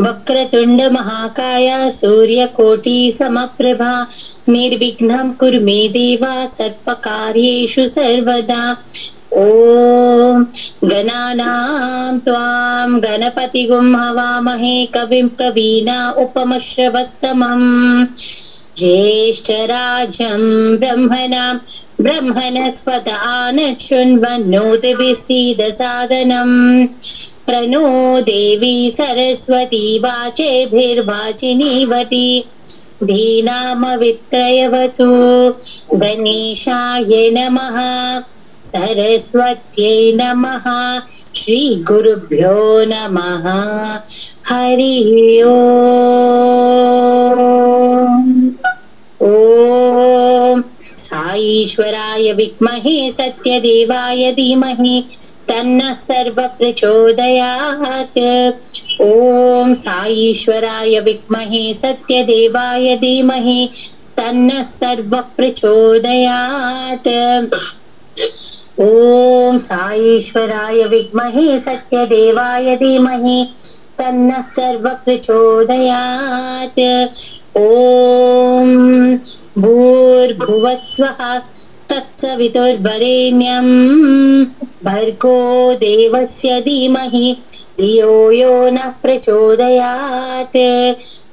वक्रतुंड महाकाय सूर्यकोटि समप्रभा निर्विघ्नं कुरु मे देवा सर्वकार्येषु सर्वदा। ओम गणानां त्वां गणपतिगुं हवामहे कविं कवीना उपमश्रवस्तमम् ज्येष्ठराजं ब्रह्मणस्पत आनशृण्वन्नोतिभिः प्रणो देवी सरस्वती वाचेभिर्वाचिनीवती धीनामवित्रयवतु। गणेशाय नमः, सरस्वत्यै नमः, श्री गुरुभ्यो नमः। हरि ओम। साईश्वराय विद्महे सत्यदेवाय धीमहि तन्नः सर्वः प्रचोदयात्। ओम साईश्वराय विद्महे सत्यदेवाय धीमहि तन्नः सर्वः प्रचोदयात्। ओम साईश्वराय विद्महे सत्यदेवाय धीमहि तन्नः सर्वः प्रचोदयात्। ओम भूर्भुवस्वः तत्सवितुर्वरेण्यं भर्गो देवस्य धीमहि धियो यो नः प्रचोदयात्।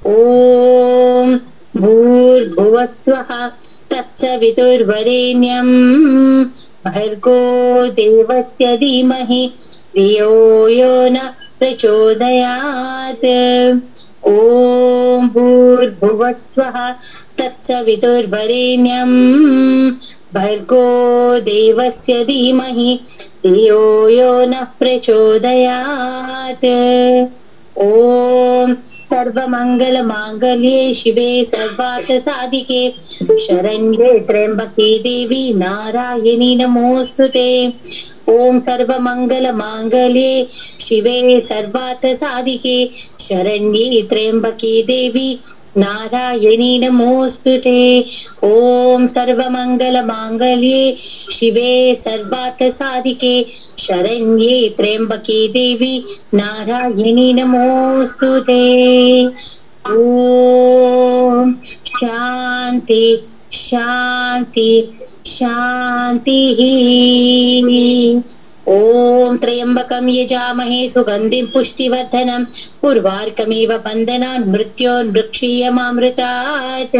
ओम भूर्भुवस्वः तत्सवितुर्वरेण्यं भर्गो देवस्य धीमहि धियो यो नः प्रचोदयात्। ओम भूर्भुवस्वः तत्सवितुर्वरेण्यं भर्गो देवस्य धीमहि धियो यो नः प्रचोदयात्। ओम सर्वमंगलमांगल्ये शिवे सर्वार्थसाधिके शरण्ये त्र्यंबके देवी नारायणी नमोस्तुते। ओम सर्वमंगलमांगल्ये शिवे सर्वार्थसाधिके शरण्ये त्र्यंबके देवी नारायणी नमोस्तुते। ओम सर्वमंगलमांगल्ये शिवे सर्वार्थसाधिके शरण्ये त्र्यंबके देवी नारायणी नमोस्तुते। ओम शांति शांति शांति। ओम त्र्यंबकं यजामहे सुगंधिं पुष्टिवर्धनम् उर्वारुकमिव बन्धनान् मृत्योर्मुक्षीयमामृतात्।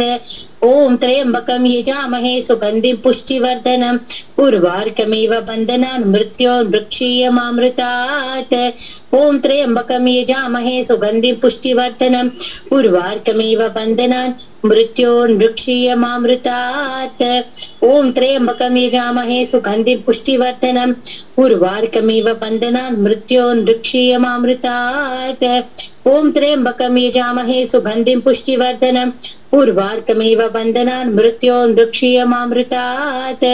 ओम त्र्यंबकं यजामहे सुगंधिं पुष्टिवर्धनम् उर्वारुकमिव बन्धनान् मृत्योर्मुक्षीयमामृतात्। ओम त्र्यंबकं यजामहे सुगंधिं पुष्टिवर्धनम् उर्वारुकमिव बन्धनान् मृत्योर्मुक्षीयमामृतात्। ओम त्र्यंबकं यजामहे सुगंधिं पुष्टिवर्धनम् उर्वारुकमिव बन्धनान् मृत्योर्मुक्षीयमामृतात्। ओम त्र्यंबकं यजामहे सुगंधिं पुष्टिवर्धनम् उर्वारुकमिव बन्धनान् मृत्योर्मुक्षीयमामृतात्।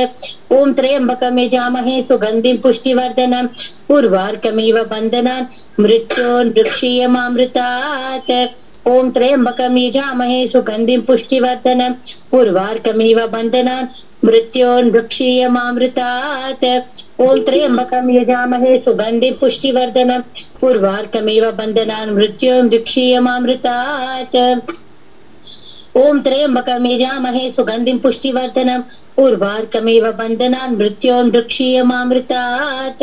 ओम त्र्यंबकं यजामहे सुगंधिं पुष्टिवर्धनम् उर्वारुकमिव बन्धनान् मृत्योर्मुक्षीयमामृतात्। ओम त्र्यंबकं यजामहे सुगंधिं पुष्टिवर्धनम् उर्वारुकमिव बन्धनान् मृत्योर्मुक्षीयमामृतात्। ओम त्र्यंबकं यजामहे सुगंधिं पुष्टिवर्धनम् उर्वारुकमिव बन्धनान् मृत्योर्मुक्षीयमामृतात्। ओम त्र्यंबकं यजामहे सुगंधिं पुष्टिवर्धनम् उर्वारुकमिव बन्धनान् मृत्योर्मुक्षीयमामृतात्।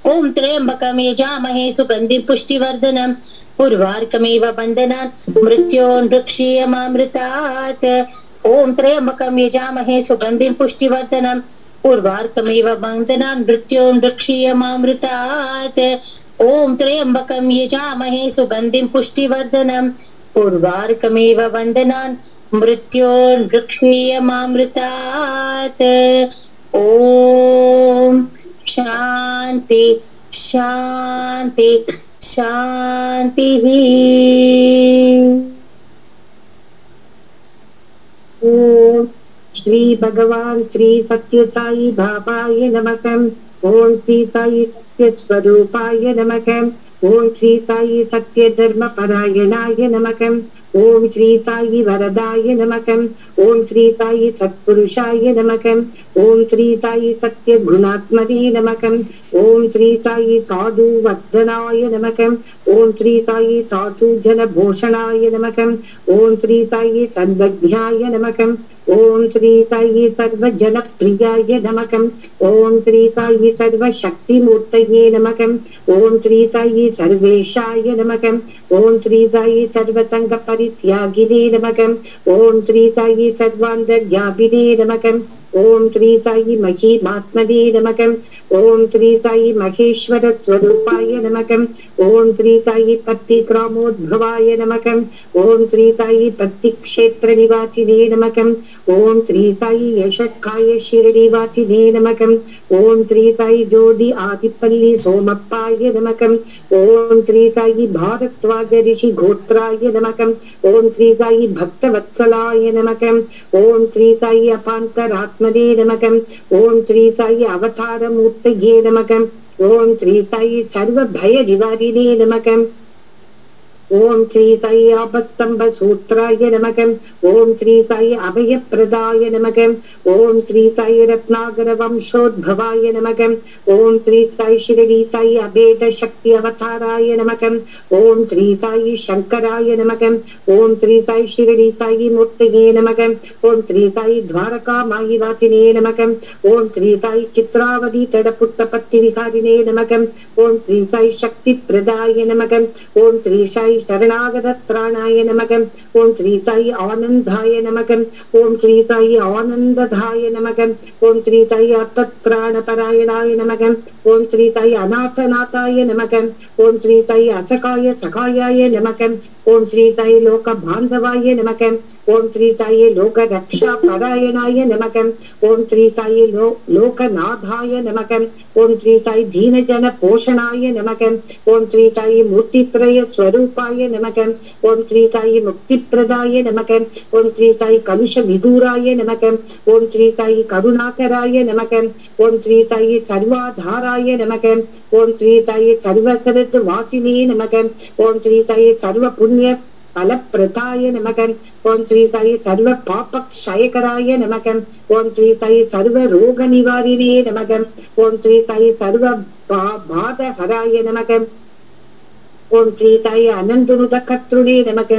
ओम त्र्यंबकं यजामहे सुगंधिं पुष्टिवर्धनम् उर्वारुकमिव बन्धनान् मृत्योर्मुक्षीयमामृतात्। ओम त्र्यंबकं यजामहे सुगंधिं पुष्टिवर्धनम् उर्वारुकमिव बन्धनान् मृत्योर्मुक्षीयमामृतात्। ओम त्र्यंबकं यजामहे सुगंधिं पुष्टिवर्धनम् उर्वारुकमिव बन्धनान् मृत्योर्मुक्षीयमामृतात्। ओम शांति शांति शान्तिः। ओम श्री भगवान श्री सत्य साई बाबाय नमः। ओम श्री साई सत्य स्वरूपाय नमः। ओम श्री साई सत्य धर्म परायणाय नमः। ओम श्री साई वरदाय नमः। ओम श्री साई सत्पुरुषाय नमः। ओम श्री साई सत्य गुणात्मने नमः। ओम श्री साई साधु वर्धनाय नमः। ओम श्री साई साधु जन भूषणाय नमः। ओम श्री साई सर्वज्ञाय नमः। ओम श्री साई सर्व जन प्रियाय नमः। ओम श्री साई सर्व शक्ति मूर्तये नमः। ओम श्री साई सर्वेशाय नमः। ओम श्री साई सर्व संग परित्यागिने नमः। ओम श्री साई सर्वान्तर्यामिने नमः। ओम श्री साई महिमात्मने नमः। ओम श्री साई महेश्वर स्वरूपाय नमः। ओम श्री साई पत्तिक्रामोद्भवाय नमः। ओम श्री साई पत्तिक्षेत्र निवासिने नमः। ओम श्री साई यशक्काय शिरनिवासिने नमः। ओम श्री साई ज्योति आदिपल्ली सोमप्पाय नमः। ओम श्री साई भारद्वाज ऋषि गोत्राय नमः। ओम श्री साई भक्तवत्सलाय नमः। ओम श्री साई अपान्तरात्मने नमः। ओम श्री साई अवतार मूर्तये नमः। ओम श्री साई सर्व भय निवारिणे नमः। ओम श्री साई आपस्तंभ सूत्राय नमः। ओम श्री साई अभय प्रदाय नमः। ओम श्री साई रत्नाकर वंशोद्भवाय नमः। ओम श्री साई शिरडी साई अभेद शक्ति अवताराय नमः। ओम श्री साई शंकराय नमः। ओम श्री साई शिरडी साई मूर्तये नमः। ओम श्री साई द्वारका माहिवासिने नमः। ओम श्री साई चित्रावती तड़पुट्टपत्ति विहारिणे नमः। ओम श्री साई शक्ति प्रदाय नमः। ओम श्री साई शरणागत त्राणाय नमः। ओम श्री साई आनंदाय नमः। ओम श्री साई आनंददाय नमः। ओम श्री साई अतत्राण परायणाय नमः। ओम श्री साई अनाथनाथाय नमः। ओम श्री साई असकाय सखायाय नमः। ओम श्री साई लोक बांधवाय नमः। ओम श्री साई लोक रक्षा परायणाय नमः। ओम श्री साई लोकनाथाय नमः। ओम श्री साई दीन जन पोषणाय नमः। ओम श्री साई मूर्तित्रय स्वरूपाय नमः। ओम श्री साई मुक्तिप्रदाय नमः। ओम श्री साई कलुष विदूराय नमः। ओम श्री साई करुणाकराय नमः। ओम श्री साई सर्वाधाराय नमः। ओम श्री साई सर्वकृत वासिने नमः। ओम श्री साई सर्व पुण्य फलप्रदाय नमः। ओम श्री साई सर्व पाप क्षयकराय नमः। ओम श्री साई सर्व रोग निवारिणे नमः। ओम श्री साई सर्व बाधहराय नमः। ओम श्री साई अनंतनुद कर्तृणे नमः।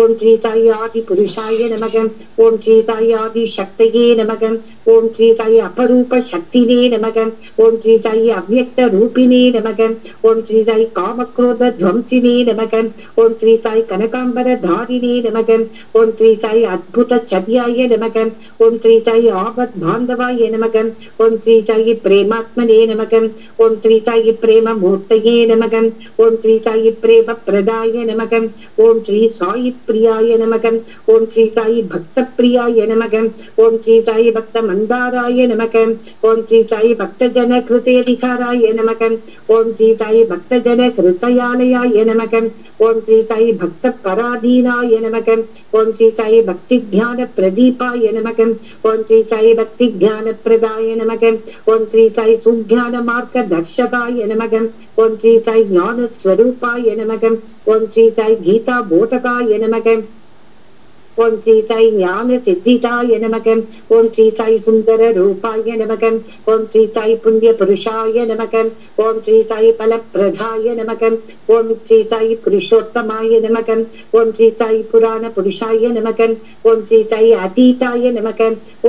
ओम श्री साई आदि पुरुषाय नमः। ओम श्री साई आदि शक्तये नमः। ओम श्री साई अपरूप शक्तिने नमः। ओम श्री साई अव्यक्त रूपिणे नमः। ओम श्री साई काम क्रोध ध्वंसिने नमः। ओम श्री साई कनकांबर धारिणे नमः। ओम श्री साई अद्भुत चर्याय नमः। ओम श्री साई आपद बांधवाय नमः। ओम श्री साई प्रेमात्मने नमः। ओम श्री साई प्रेम मूर्तये नमः। ओम श्री साई प्रेम प्रदाय नमः। ओम श्री साई प्रियाय नमः। ओम श्री साई भक्त प्रियाय नमः। ओम श्री साई भक्त मंदाराय नमः। ओम श्री साई भक्त जन कृते विहाराय नमः। ओम श्री साई भक्त जन कृतयालयाय नमः। ओम श्री साई भक्त पराधीनाय नमः। ओम श्री साई भक्ति ज्ञान प्रदीपाय नमः। ओम श्री साई भक्ति ज्ञान प्रदाय नमः। ओम श्री साई सुज्ञान मार्ग दर्शकाय नमः। ओम श्री साई ज्ञान स्वरूपाय नमः। ओम श्री साई गीता बोधकाय नमः। ओम श्री साई ज्ञान सिद्धिताय नमः। ओम श्री साई सुंदर रूपाय नमः। ओम श्री साई पुण्य पुरुषाय नमः। ओम श्री साई फल प्रदाय नमः। ओम श्री साई पुरुषोत्तमाय नमः। ओम श्री साई पुराण पुरुषाय नमः। ओम श्री साई अतीताय नमः।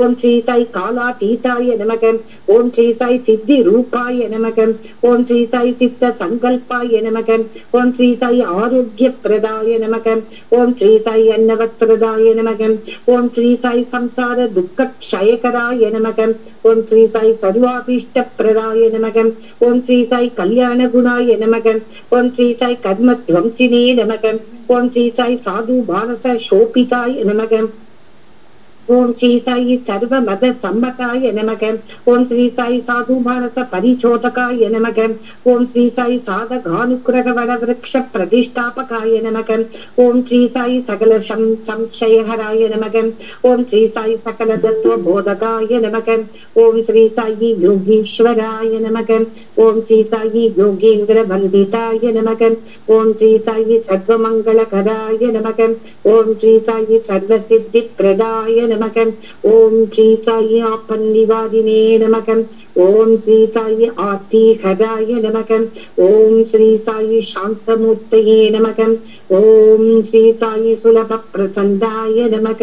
ओम श्री साई कालातीताय नमः। ओम श्री साई सिद्धि रूपाय नमः। ओम श्री साई सिद्ध संकल्पाय नमः। ओम श्री साई आरोग्य प्रदाय नमः। ओम श्री साई अन्नवस्त्रदाय नमः। ओम श्री साई संसार दुख क्षयकराय नमः। ओम श्री साई सर्वाभीष्ट प्रदाय नमः। ओम श्री साई कल्याण गुणाय नमः। ओम श्री साई कर्म ध्वंसिने नमः। ओम श्री साई साधु मानस शोभिताय नमः। ओम श्री साई सर्वमत सम्मताय नमः। ओम श्री साई साधु मानस परिचोदकाय नमः। ओम श्री साई साधकानुग्रह वन वृक्ष प्रतिष्ठापकाय नमः। ओम श्री साई सकल संशयहराय नमः। ओम श्री साई सकल तत्व बोधकाय नमः। ओम श्री साई योगीश्वराय नमः। ओम श्री साई योगेंद्र वंदिताय नमः। ओम श्री साई सर्वमंगलकराय नमः। ओम श्री साई सर्वसिद्धिप्रदाय नमः। ओम श्री साई आपन्निवारिणे नमः। ओम श्री साई आर्तिहराय नमः। ओम श्री साई शांतमूर्तये नमः। ओम श्री साई सुलभप्रसन्नाय नमः।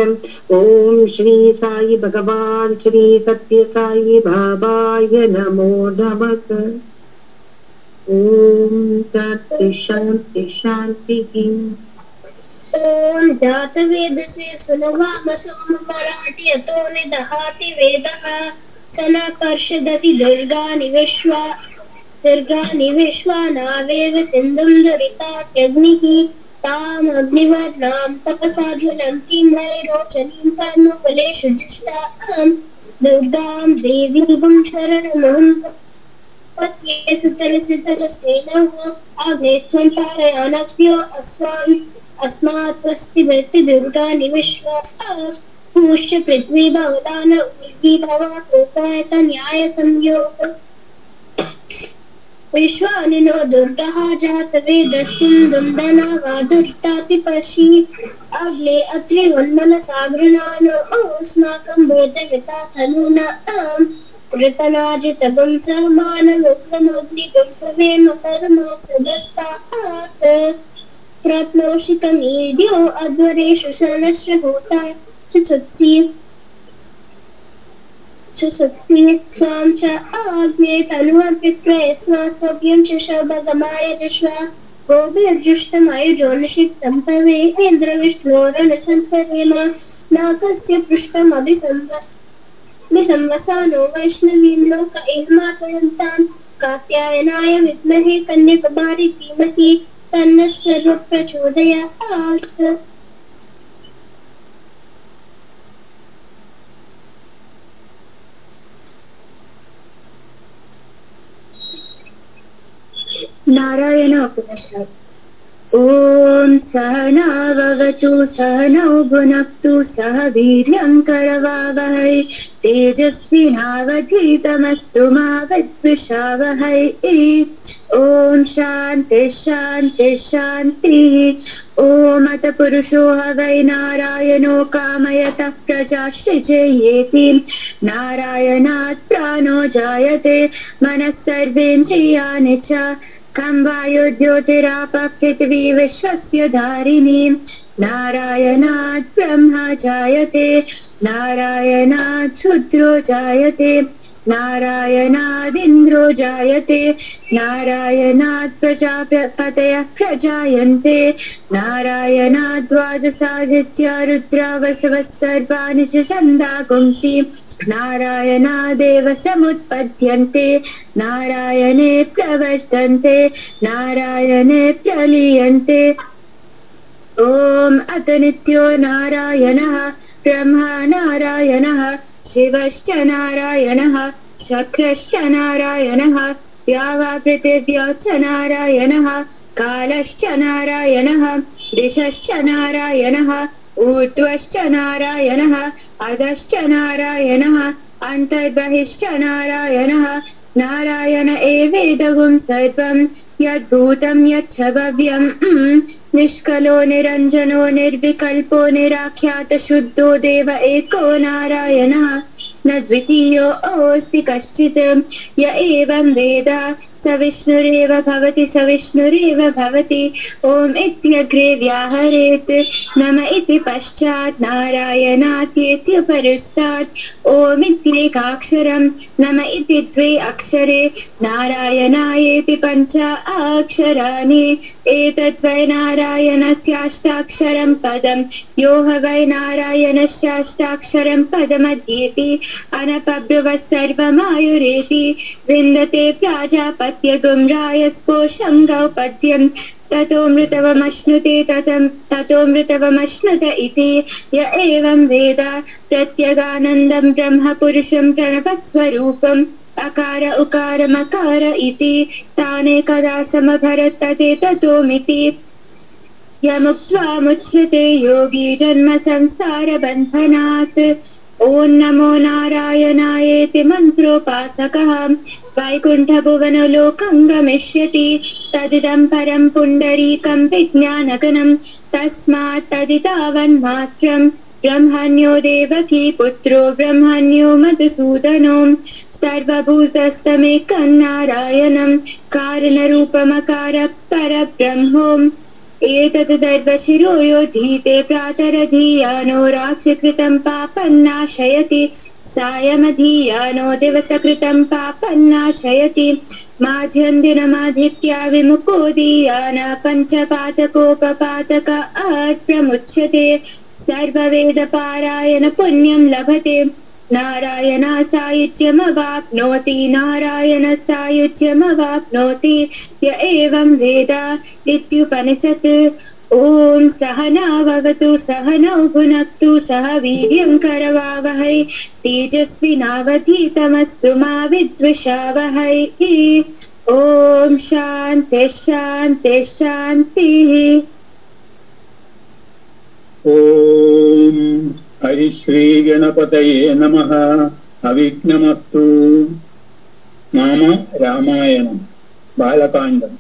ओम श्री साई भगवान श्री सत्य साई बाबाय नमो नमः। ओम शांति शांति। ओम जात वेद से सुनवाम सोम मराठी अतो निदहाति वेदः सना पर्षदति दुर्गानि विश्वा नावेव सिन्धुं दुरितात्यग्निः ताम् अग्निवर्णां तपसा ज्वलन्तीं वैरोचनीं कर्मफलेषु जुष्टां दुर्गां देवीं शरणमहं पत्ये सुतरसितरसेनः अग्ने त्वं पारयानभ्यो अस्मात्वस्ति वृत्ति दुर्गानि विश्वा पूष्य पृथ्वी भवदान उर्वी भवा कोपायत न्याय संयोग विश्वानिनो दुर्गः जात वेद सिन्धुं धनावादुष्टाति पर्षि अग्ने अत्रि उन्मनसागृणानो अस्माकं भूतविता तनूना कृतनाजितगं समानमुग्रमग्निगुम्भवेम परमोत्सदस्तात् प्रत्नोषितमीड्यो अध्वरेषु शरणस्य भूता सुसत्सि स्वां च आग्ने तनुवं पित्रयस्वा स्वभ्यं च शोभगमाय जश्वा गोभिर्जुष्टमायुजोनिषिक्तं पवे इन्द्रविष्णोरणसम्परेम नाकस्य पृष्ठमभिसंवसानो वैष्णवीं लोक एमातरन्तां कात्यायनाय विद्महे कन्याकुमारी धीमहि तन्नः सर्वः प्रचोदयात्। नारायण उपनिषत्। ओम सहनाववतु सहनौ भुनक्तु सह वीर्यं करवावहै तेजस्विनावधीतमस्तु मा विद्विषावहै। ओम शांति शांति शांति। ओम अत पुरुषो वै नारायणो कामयतः प्रजा सृजेयेति नारायणात् प्राणो जायते मनः सर्वेन्द्रियाणि च खं वायुर्ज्योतिरापः विश्वस्य धारिणी नारायणात् ब्रह्मा जायते नारायणात् शूद्रो जायते नारायणादिन्द्रो जायते नारायणात् प्रजापतयः प्रजायन्ते नारायणात् द्वादशादित्या रुद्रा वसवः सर्वाणि च छन्दागुंसि नारायणादेव समुत्पद्यन्ते नारायणे प्रवर्तन्ते नारायणे प्रलीयन्ते। ओम अत नित्यो नारायणः ब्रह्मा नारायणः शिवश्च नारायणः शक्रश्च नारायणः द्यावा पृथिव्या च नारायणः कालश्च नारायणः दिशश्च नारायणः ऊर्ध्वश्च नारायणः अधश्च नारायणः अन्तर्बहिश्च नारायणः नारायण एवेदगुं सर्वं यद्भूतं यच्च भव्यं निष्कलो निरञ्जनो निर्विकल्पो निराख्यात शुद्धो देव एको नारायणः न द्वितीयो अस्ति कश्चित् य एवं वेद स विष्णुरेव भवति स विष्णुरेव भवति। ओम इत्यग्रे व्याहरेत् नम इति पश्चात् नारायणात्येत्य परस्तात् ओम इत्येकाक्षरं नम इति द्वे पञ्चाक्षरे नारायणायेति पञ्च अक्षराणि एतद्वै नारायणस्याष्टाक्षरं पदं यो ह वै नारायणस्याष्टाक्षरं पदमध्येति अनपब्रुवः सर्वमायुरेति विन्दते प्राजापत्यगुं रायस्पोषं गौपद्यं ततो मृतवमश्नुत इति य एवं वेद प्रत्यगानन्दं ब्रह्म पुरुषं प्रणवस्वरूपम् अकार उकार मकार इति तानेकदा समभरत् ततेततोमिति यमुक्त्वा मुच्यते योगी जन्म संसार बन्धनात्। ॐ नमो नारायणायेति मन्त्रोपासकः वैकुण्ठभुवनलोकं गमिष्यति तदिदं परं पुण्डरीकं विज्ञानगणं तस्मात् तदितावन्मात्रं ब्रह्मण्यो देवकी पुत्रो ब्रह्मण्यो मधुसूदनो सर्वभूतस्थमेकं नारायणं कारणरूपमकार परब्रह्मोम् एतत् दर्वशिरो योधीते प्रातरधीयानो रात्रिकृतं पापं नाशयति सायमधीयानो दिवसकृतं पापं नाशयति माध्यन्दिनमाधित्या विमुखो दीयान पञ्चपातकोपपातक प्रमुच्यते सर्ववेदपारायण पुण्यं लभते नारायणासायुज्यमवाप्नोति नारायणसायुज्यमवाप्नोति य एवं वेद इत्युपनिषत्। ॐ सहना भवतु सहनौ भुनक्तु सह वीर्यं करवावहै तेजस्विनावधीतमस्तु मा विद्विषावहै। ॐ शान्ति शान्ति शान्तिः। ओम हरिश्री गणपतये नमः। अविघ्नमस्तु। नाम रामायणं बालकाण्डं।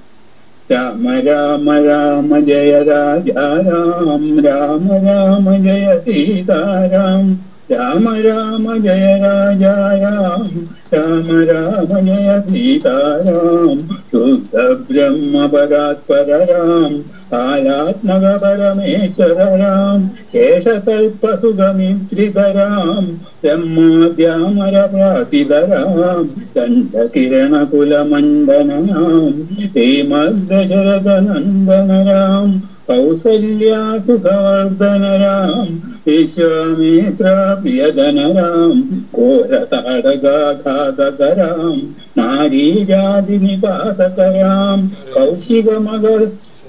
राम राम राम जय राजा राम राम राम जय सीताराम राम राम जय राजा राम राम राम जय सीताराम शुद्ध ब्रह्म परात्पर राम आलात्मक परमेश्वर राम शेषतल्प सुगमित्रित राम ब्रह्माद्यामर प्रातिद राम दंश किरण कुल मंडन राम श्रीमद्दशरथ नंदन राम कौसल्या सुखवर्धन राम विश्वामित्र प्रियधन राम घोरताड़गाघातक राम नारीजाति निपातक राम कौशिक मगर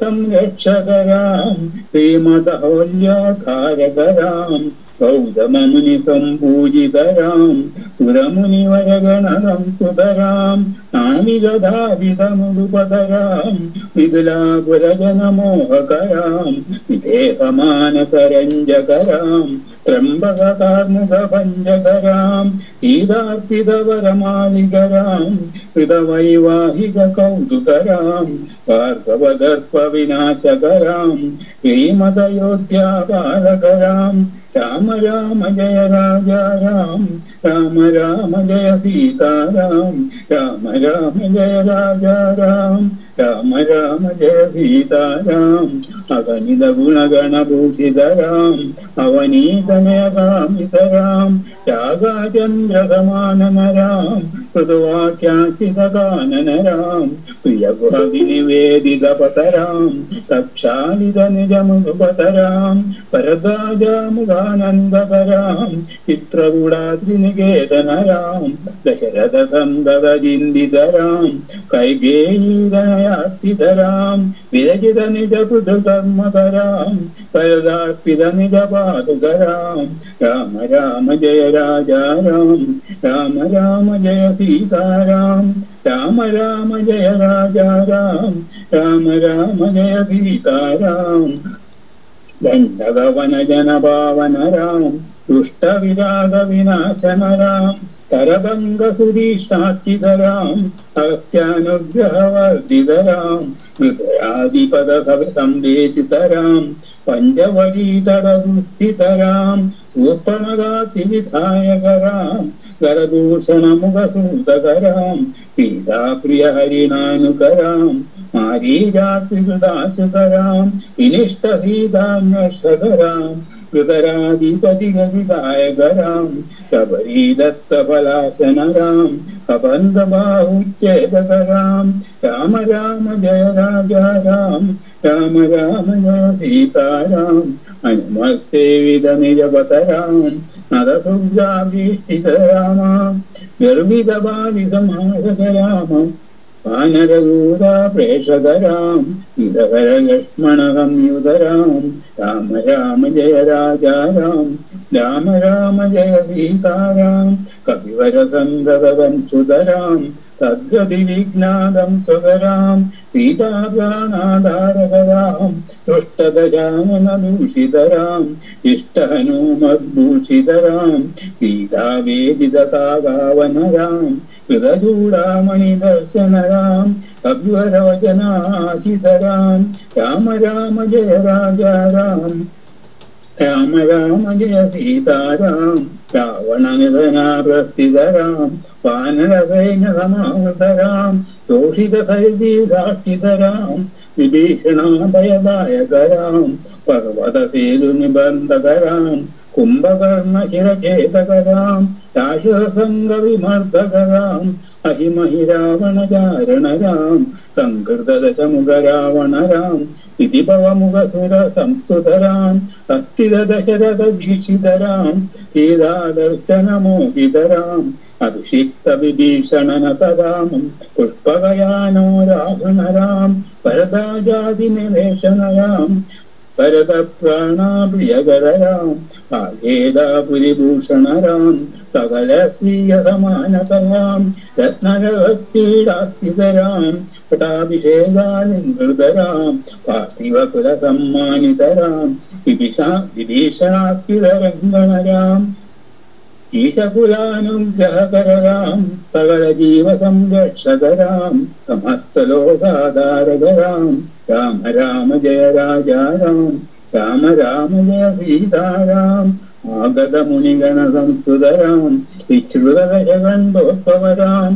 संरक्षक राम प्रेमदौल्यकारक राम गौतम मुनि संपूजित राम सुरमुनिवरगण संसुत राम नामिगधाविद मुदुपत राम मिथिलापुरजन मोहक राम विदेह मानस रंजक राम त्र्यंबक कार्मुक भंजक राम ईदार्पित वरमालिक राम कृतवैवाहिक कौतुक राम भार्गवदर्प विनाशक राम श्रीमदयोध्या बालक राम राम राम जय राजा राम राम राम जय सीताराम राम राम जय राजा राम राम राम जय सीताराम अगणित गुणगण भूषित राम अवनीत नयगामित राम रागाचंद्र समानन राम कृतवाक्याचित कानन राम प्रिय गुह विनिवेदित पत राम तक्षालित निज मुदुपत राम परदाजा मुगानंदक राम चित्रगुडात्रिनिकेतन राम दशरथ संदद जिंदित राम कैकेयी दयास्थित राम विरचित निज पुद कर्मक राम परदार्पित निज पादुक राम राम राम जय राजा राम राम राम जय सीताराम राम राम जय राजा राम राम राम जय सीताराम दंडगवन जन पावन राम दुष्ट विराग विनाशन राम तरभंग सुधीष्टाचित राम अत्यानुग्रह वर्धित राम हृदयादिपद संवेदित राम पंचवटी तड़स्थित राम सूर्पणगाति विधायक राम करदूषण मुख सूतक राम सीता प्रिय हरिणानुक राम മാരീജാത്രികൃതാസുകരാം വിനിഷ്ടസീതാന്വേഷകരാം കൃതരാധിപതിഗതിദായകരാം ശബരീദത്തഫലാസനരാം കബന്ധബാഹുച്ഛേദകരാം രാമ രാമ ജയ രാജാ രാം രാമ രാമ ജയ സീതാരാം ഹനുമത്സേവിത നിജപതരാം നരസുജാഭീഷ്ടിതരാമാം ഗർഭിതബാലിസമാരകരാമം വാനരദൂതാ പ്രേഷകരാം വിധകര ലക്ഷ്മണ സംയുതരാം രാമ രാമ ജയ രാജാ രാം രാമ രാമ ജയ സീതാരാം കപിവര സന്തതവംസുതരാം തദ്ഗതി വിഘ്നാദം സ്വകരാം സീതാപ്രാണാധാരകരാം തുഷ്ടദശാനന ദൂഷിതരാം ഇഷ്ടഹനുമദ്ഭൂഷിതരാം സീതാവേദിതകാവനരാം കൃതചൂടാമണി ദർശനരാം കപിവരവചനാശിതരാം രാമ രാമ ജയ രാജാ രാം രാമ രാമ ജയ സീതാരാം രാവണനിധനാപ്രസ്ഥിതരാം വാനരസൈന്യ സമാവൃതരാം ശോഷിത സരിതീസാക്ഷിതരാം വിഭീഷണാഭയദായകരാം പർവ്വതസേതു നിബന്ധകരാം കുംഭകർണ ശിരഛേദകരാം രാക്ഷസംഗവിമർദ്ദകരാം അഹിമഹി രാവണചാരണരാം സംകൃതദശമുഖരാവണരാം വിധിഭവമുഖസുര സംസ്തുതരാം അസ്ഥിത ദശരഥ ദീക്ഷിതരാം സീതാദർശനമോഹിതരാം അഭിഷിക്ത വിഭീഷണനതരാമം പുഷ്പകയാനോ രാവണരാം പരദാജാതി നിവേശനരാം ഭരതപ്രാണപ്രിയകരാം ആഗേദാപുരിഭൂഷണരാം സകല സ്ത്രീയ സമാനതരാം രത്നരവത്തീടാസ്ഥിതരാം പട്ടാഭിഷേകാലിംകൃതരാം പാർത്ഥിവകുല സമ്മാനിതരാം വിഭീഷണാസ്ഥിതരംഗണരാം ഈശകുലാനുഗ്രഹകരാം സകല ജീവ സംരക്ഷകരാം സമസ്തലോകാധാരകരാം രാമ രാമ ജയ രാജാ രാം രാമ രാമ ജയ സീതാരാം ആഗത മുനിഗണ സംസ്കൃതരാം വിശ്രുതദശകണ്ഠോത്ഭവരാം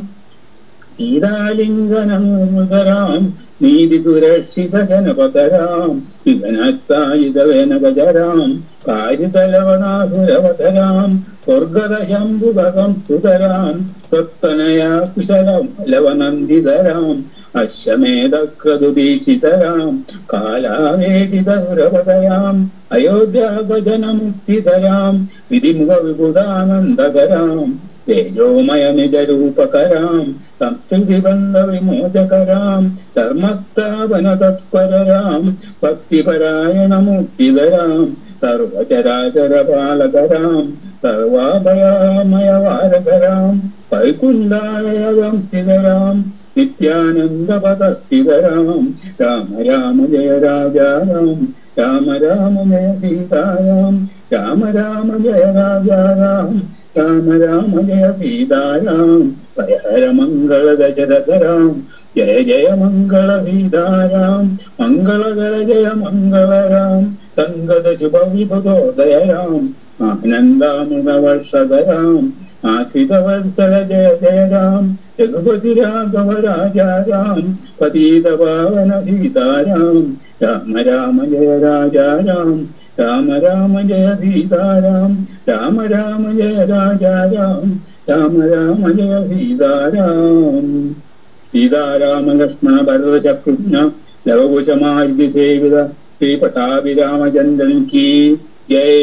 സീതാലിംഗനമൃതരാം നീതിദുരക്ഷിത ജനപതരാം വിഘനസായുധവേനഗജരാം കാര്യതലവണാസുരവതരാം സ്വർഗത ശംഭുക സംസ്തുതരാം സ്വത്തനയാ കുശലവനന്ദിതരാം അശ്വമേധക്രതുദീക്ഷിതരാം കാലാവേദിതസുരവതരാം അയോധ്യാഗജനമുക്തിതരാം വിധിമുഖ വിബുധാനന്ദകരാം തേജോമയ നിജരൂപകരാം സംസ്കൃതിബന്ധ വിമോചകരാം ധർമ്മസ്ഥാപന തത്പരരാം ഭക്തിപരായണമൂർത്തിതരാം സർവചരാചരപാലകരാം സർവാഭയമയവാരകരാം വൈകുണ്ഠാലയം സ്ഥിതരാം നിത്യാനന്ദപദസ്ഥിതരാം രാമ രാമ ജയ രാജാ രാം രാമ രാമ ജയ സീതാരാം രാമ രാമ ജയ രാജാ രാം രാമ രാമ ജയ സീതാരാം ഹര മംഗള ദശരഥരാം ജയ ജയ മംഗള സീതാരാം മംഗളകര ജയ മംഗളരാം സംഗത ശുഭ വിഭുതോദയരാം ആനന്ദാമൃത വർഷകരാം ആശ്രിതവത്സല ജയ ജയ രാം രഘുപതി രാഘവ രാജാ രാം പതീത പാവന സീതാരാം രാമ രാമ ജയ രാജാ രാം രാമ രാമ ജയ സീതാരാം രാമ രാമ ജയ രാജാ രാം രാമ രാമ ജയ സീതാരാം സീതാരാമ ലക്ഷ്മണ ഭരത ശത്രുഘ്ന ലവകുശമാരുതി സേവിത ശ്രീ പട്ടാഭിരാമചന്ദ്രൻ കീ ജയ്.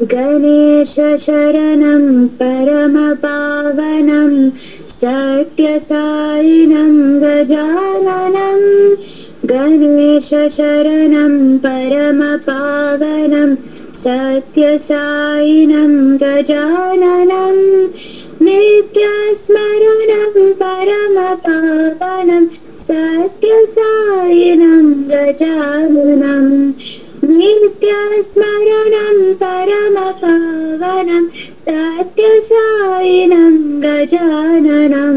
गणेश शरणं परमपावनं सत्यसायिनं गजाननं गणेश शरणं परमपावनं सत्यसायिनं गजाननं नित्यस्मरणं परमपावनं सत्यसायिनं गजाननं नित्यस्मरणं परमपावनं सत्यसायिनं गजाननं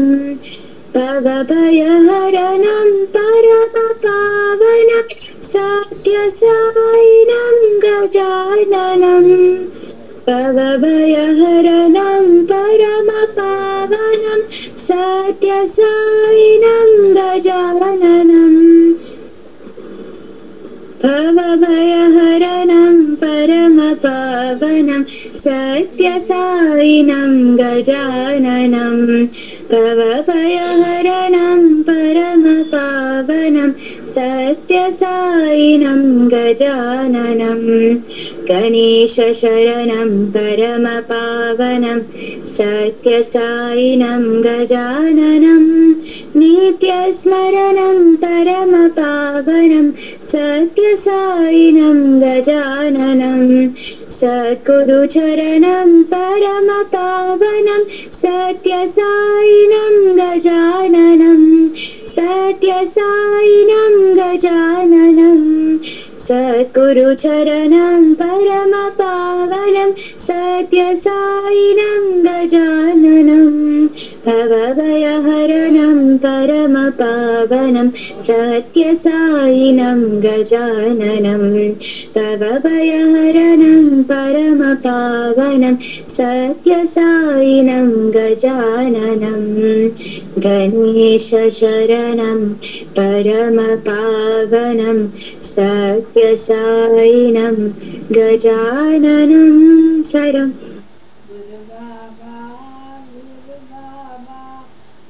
भवभयहरणं परमपावनं सत्यसायिनं गजाननं भवभयहरणं परमपावनं सत्यसायिनं गजाननं भवभयहरणं परमपावनं सत्यसायिनं गजाननं भवभयहरणं परमपावनं सत्यसायिनं गजाननं गणेशशरणं परमपावनं सत्यसायिनं गजाननं नित्यस्मरणं परमपावनं सत्यसायिनं गजाननं सद्गुरुचरणं परमपावनं सत्यसायिनं गजाननं सत्यसायिनं गजाननं सद्गुरुचरणं परमपावनं सत्यसायिनं गजाननं भवभयहरणं परमपावनं सत्यसायिनं गजाननं भवभयहरणं परमपावनं सत्यसायिनं गजाननं गणेशशरणं परमपावनं सत्यसायिनं गजाननं सरं गुरु बाबा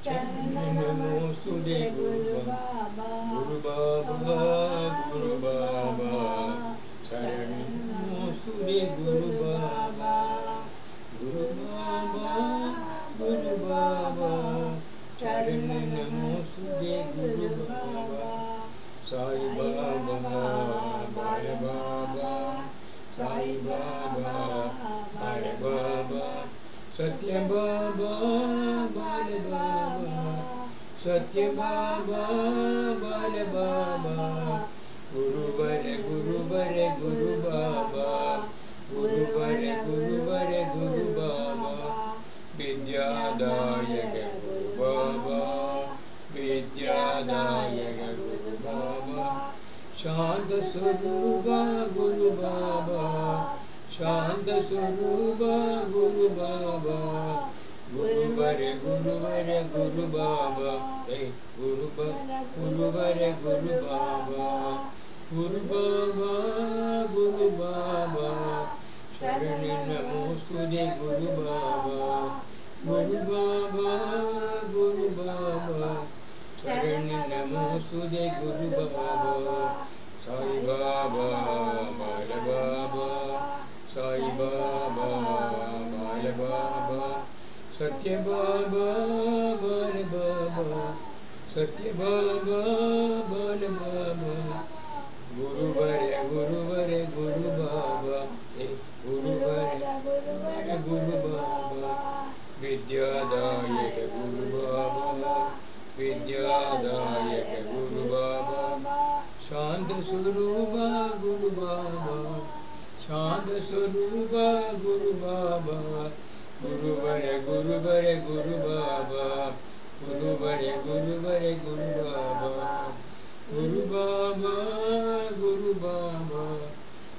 चरण नमस्तुते गुरु बाबा चरण नमस्तुते गुरु बाबा चरण नमस्तुते गुरु बाबा साई बाबा बाल बाबा साई बाबा बाल बाबा सत्य बाबा बाल बाबा सत्य बाबा बाल बाबा गुरुवर गुरुवर गुरु बाबा गुरुवर गुरुवर गुरु बाबा विद्यादायक गुरु बाबा विद्यादायक गुरु बाबा शांत स्वरूप गुरु बाबा शांत स्वरूप गुरु बाबा गुरुवर गुरुवर गुरु बाबा गुरुवर गुरु बाबा गुरु बाबा गुरु बाबा शरण नमोस्तुते गुरु बाबा गुरु बाबा गुरु बाबा शरण नमोस्तुते गुरु बाबा साई बाबा बाल बाबा साई बाबा बाल बाबा सत्य बाबा बाल बाबा सत्य बाबा बाल बाबा गुरुवर गुरुवर गुरु बाबा गुरुवर गुरु बाबा विद्यादायक गुरु बाबा विद्यादायक गुरु बाबा शांत स्वरूप गुरु बाबा शांत स्वरूप गुरु बाबा गुरुवर गुरुवर गुरु बाबा गुरुवर गुरुवर गुरु बाबा गुरु बाबा गुरु बाबा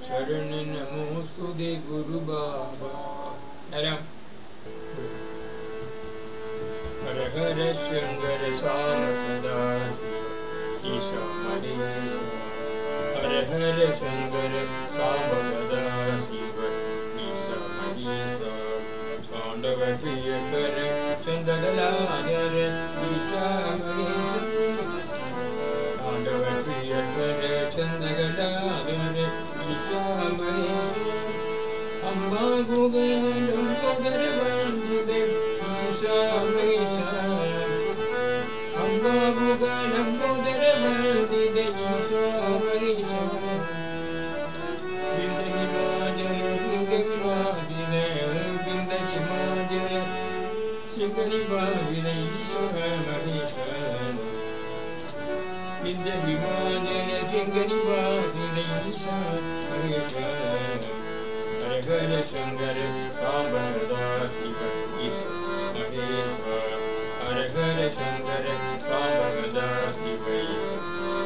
शरण नमोस्तुते गुरु बाबा हर हर शंकर साम सदा ईशा महेश हर हर शंकर साम सदा शिव ईशा महेश पांडव प्रिय कर चंद्रकलाधर ईशा महेश पांडव प्रिय कर चंद्रकलाधर ईशा महेश अम्बा गोगेंद्र गोदर वंदे ईशा महेश अम्बा गोगेंद्र गोदर वंदे Isha Mahesh Singani Vajra Ishvara Maheshwara Vidya Vimajana Singani Vajra Ishvara Maheshwara Hare Hare Shankara Samba Sada Shiva Ishvara Maheshwara Hare Hare Shankar Samba सदा शिव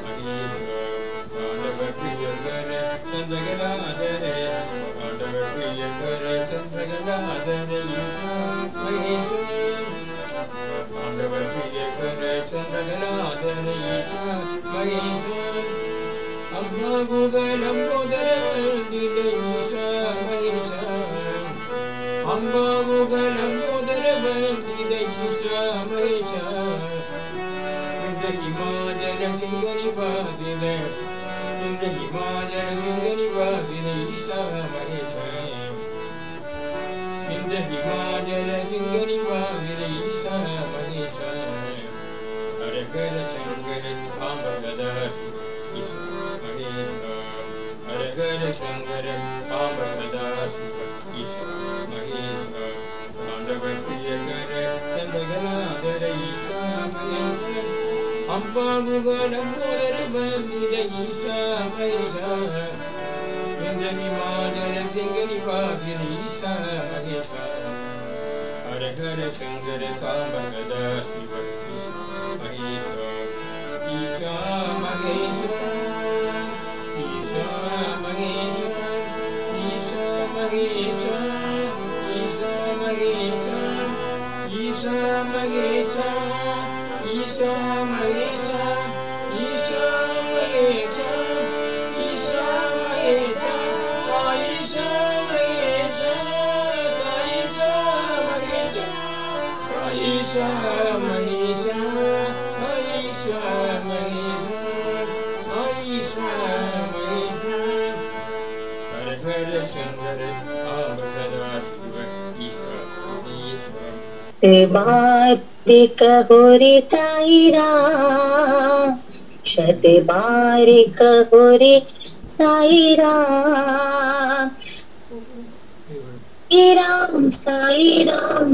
महेश्वर पांडव प्रिय कर चंद्रगलाधर पांडव प्रिय कर चंद्रगलाधर महेश्वर पांडव प्रिय कर चंद्रगलाधर महेश्वर अम्मा गुगल अम्बोदर वंदित ईशा महेश्वर अम्मा गुगल अम्बोदर वंदित ईशा महेश्वर इंद्र हिमाचल सिंह निवासिन इंद्र हिमाचल सिंह निवासिन ईशा महेश्वर इंद्र हिमाचल सिंह निवासिन ईशा महेश्वर हर कर शंकर सांब सदा शिव हर घर शंकर सांब सदा शिव ईश्वर महेश्वर पांडव प्रिय कर चंद्रगलाधर ईशा महेश्वर अम्बा गुगल अम्बोदर वंदित ईशा महेश्वर इंद्र हिमाचल सिंह निवासिन ईशा महेश्वर हर घर शंकर सांब सदा शिव महेश्वर ईशा महेश्वर ईशा महेश्वर ईशा महेश्वर ईशा महेश्वर ईशा महेश्वर ईशा महेश्वर ईशा महेश्वर ईशा महेश्वर साईशा महेश्वर साईशा महेश्वर साईशा महेश्वर साईशा महेश्वर साईशा महेश्वर हर घर शंकर सांब सदा शिव ईश्वर महेश्वर बारिक होरे साईरा शत बारिक होरे साईरा राम साई राम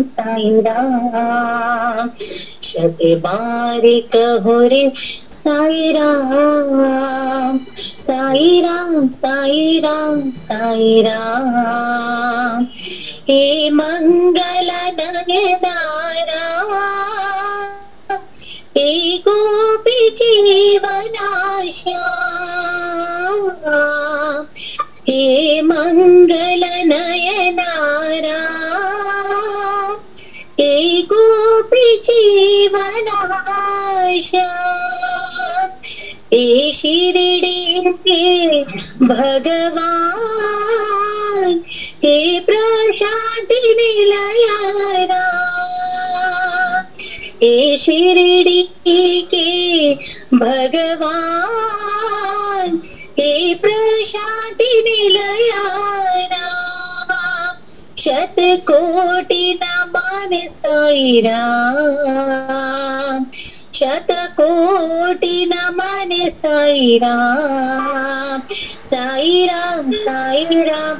शत बारिक होरे साई राम साई राम साई राम साई राम हे मंगल नयनारा हे गोपी जीवनाशा हे मंगल नयनारा हे गोपी जीवनाशा हे शिरडी के भगवान हे प्रशांति निलयारा हे शिरडी के भगवान हे प्रशांति निलयारा शत कोटि नमन साई राम शत कोटि नमन साई राम साई राम साई राम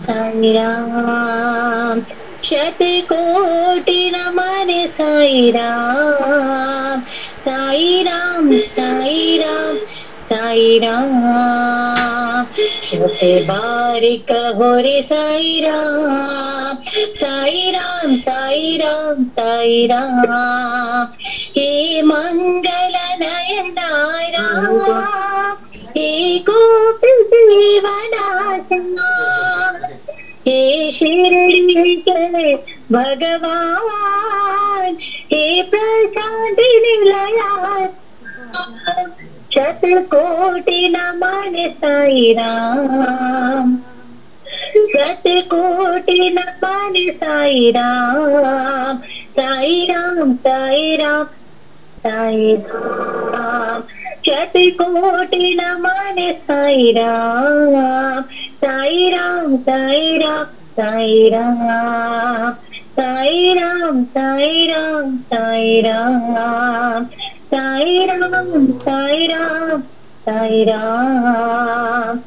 साई राम शत कोटि नमन साई राम साई राम साई राम साई राम शत बारिक होरे साई राम साई राम साई राम साई राम हे मंगल नयनारा हे गोपी जीवनाशा हे शिरडी के भगवान हे प्रशांति निलया शत कोटि नमन साई राम शत कोटि नमन साई राम साई राम साई राम साई राम शत कोटि नमन साई राम साई राम साई राम साई राम साई राम साई राम साई राम साई राम साई राम साई राम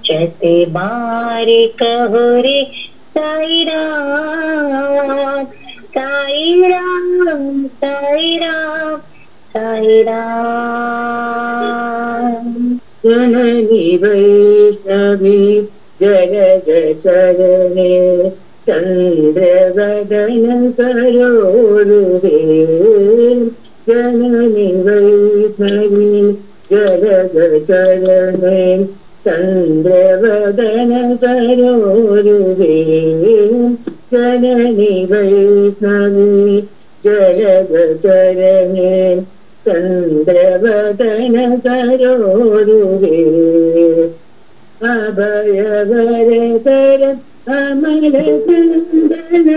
शत बारिक होरे साई राम साई राम साई राम साई राम जननी वैष्णवी जलज चरणे चंद्रवदन सरोरुहे जननी वैष्णवी जलचरणे चन्द्रवदन सरोरुहे जननी वैष्णवी जलचरणे चन्द्रवदन सरोरुहे अभयवरकर अमलकन्दन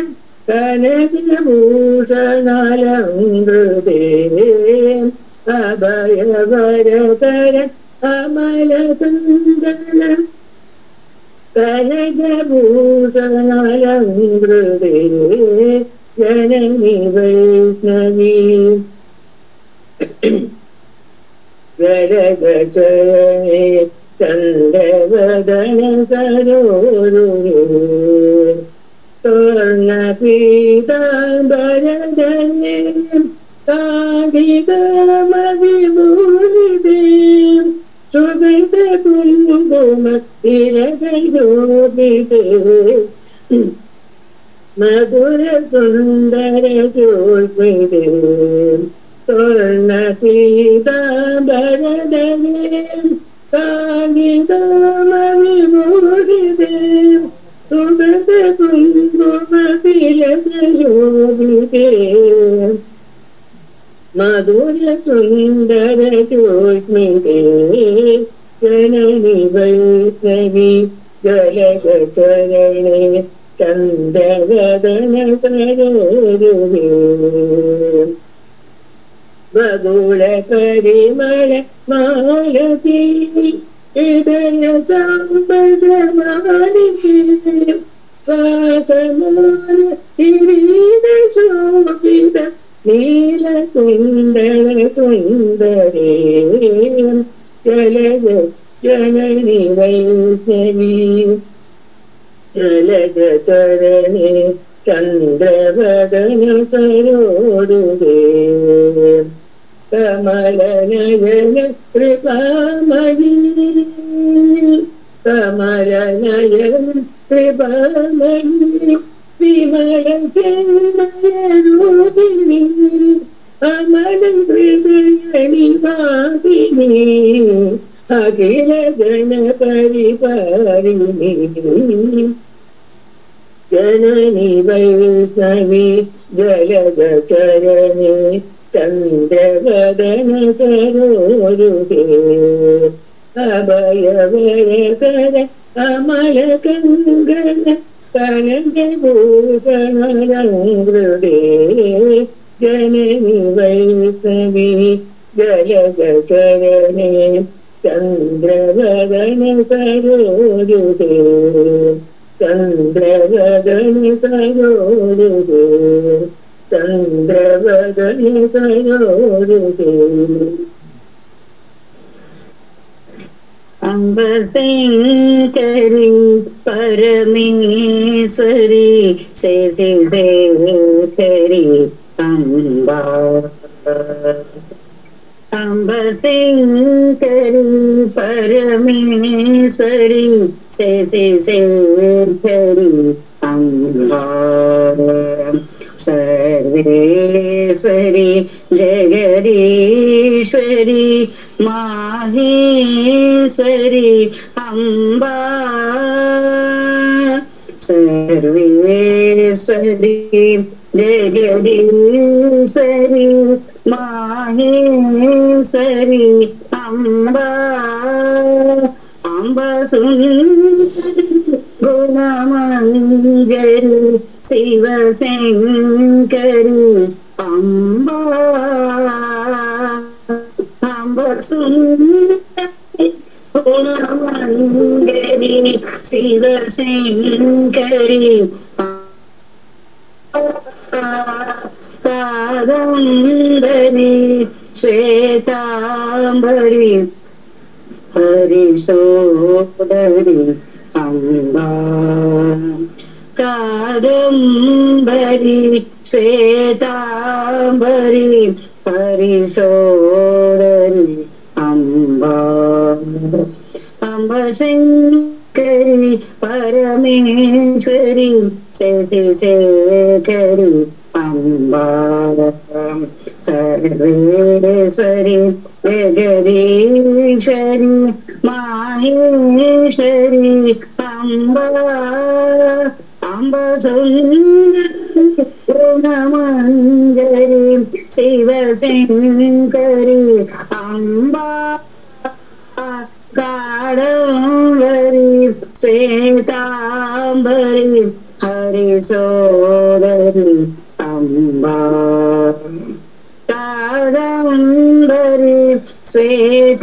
कनकभूषणालङ्कृते अभयवरकर अमलकन्दन कनकभूषणालङ्कृते जननी वैष्णवी जलचरणे चन्द्रवदन सरोरुहे स्वर्णपीताम्बरधरे कान्तिकामविभूषिते सुगन्धकुङ्कुमतिलकशोभिते मधुरसुन्दरचोष्मिते स्वर्णपीताम्बरधरे कान्तिकामविभूषिते सुगन्धकुङ्कुमतिलकशोभिते मधुरसुन्दरचोष्मिते जननी वैष्णवी जलचरणे चन्द्रवदन सरोरुहे बगुल परिमल मालती हृदय चाम्बरमालिके वासमान किरीट शोभित नीलकुण्डल सुन्दरे जलज जननी वैष्णवी जलचरणे चन्द्रवदन सरोरुहे कमलनयन कृपामयी कमलनयन कृपामयी विमल चिन्मयरूपिणी अमल हृदय निवासिनी अखिल गण परिपालिनी जननी वैष्णवी जलचरणे चन्द्रवदन सरोरुहे अभयवरकर अमलकन्दन कनकभूषणालङ्कृते जननी वैष्णवी जलचरणे चन्द्रवदन सरोरुहे चन्द्रवदन सरोरुहे चन्द्रवदन सरोरुहे अम्बशङ्करी परमेश्वरी शेषिधेश्वरी अम्बा अम्बशङ्करी परमेश्वरी शेषिधेश्वरी अम्बा सर्वेश्वरी जगदीश्वरी माहेश्वरी अम्बा सर्वेश्वरी जगदीश्वरी माहेश्वरी अम्बा अम्बा सुन्दरी गुणमञ्जरी शिवशङ्करी अम्बा अम्बा सुन्दरी गुणमञ्जरी शिवशङ्करी कादम्बरी श्वेताम्बरी हरिशोदरी अम्बा कादम्बरी श्वेताम्बरी हरिशोदरी अम्बा अम्बशङ्करी परमेश्वरी शेषिशेखरी अम्बा सर्वेश्वरी जगदीश्वरी माहेश्वरी अम्बा अम्ब सुन्दरी शिवशङ्करी अम्बा काडम्बरी श्वेताम्बरी हरिसोदरी अम्बा कादम्बरी श्वेताम्बरी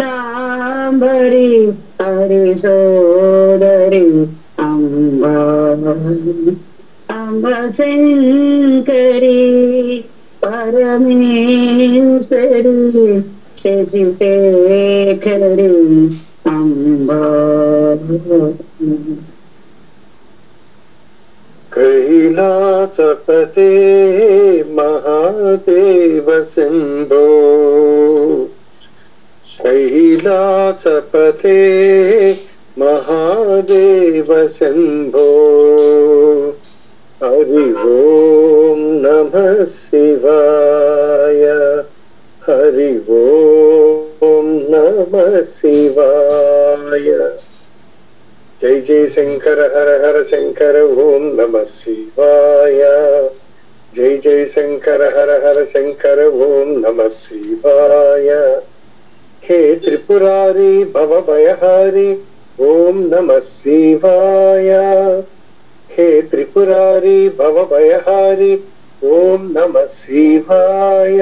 हरिसोदरी अम्बा अम्ब शङ्करी परमेश्वरी शशिशेखरी अम्बा कैलासपते महादेव शम्भो कैलासपते महादेव शम्भो हरि ओम नमः शिवाय हरि ओम नमः शिवाय जय जय शंकर हर हर शंकर ओम नमः शिवाय जय जय शंकर हर हर शंकर ओम नमः शिवाय हे त्रिपुरारी भवभयहारी ओम नमः शिवाय हे त्रिपुरारी भवभयहारी ओम नमः शिवाय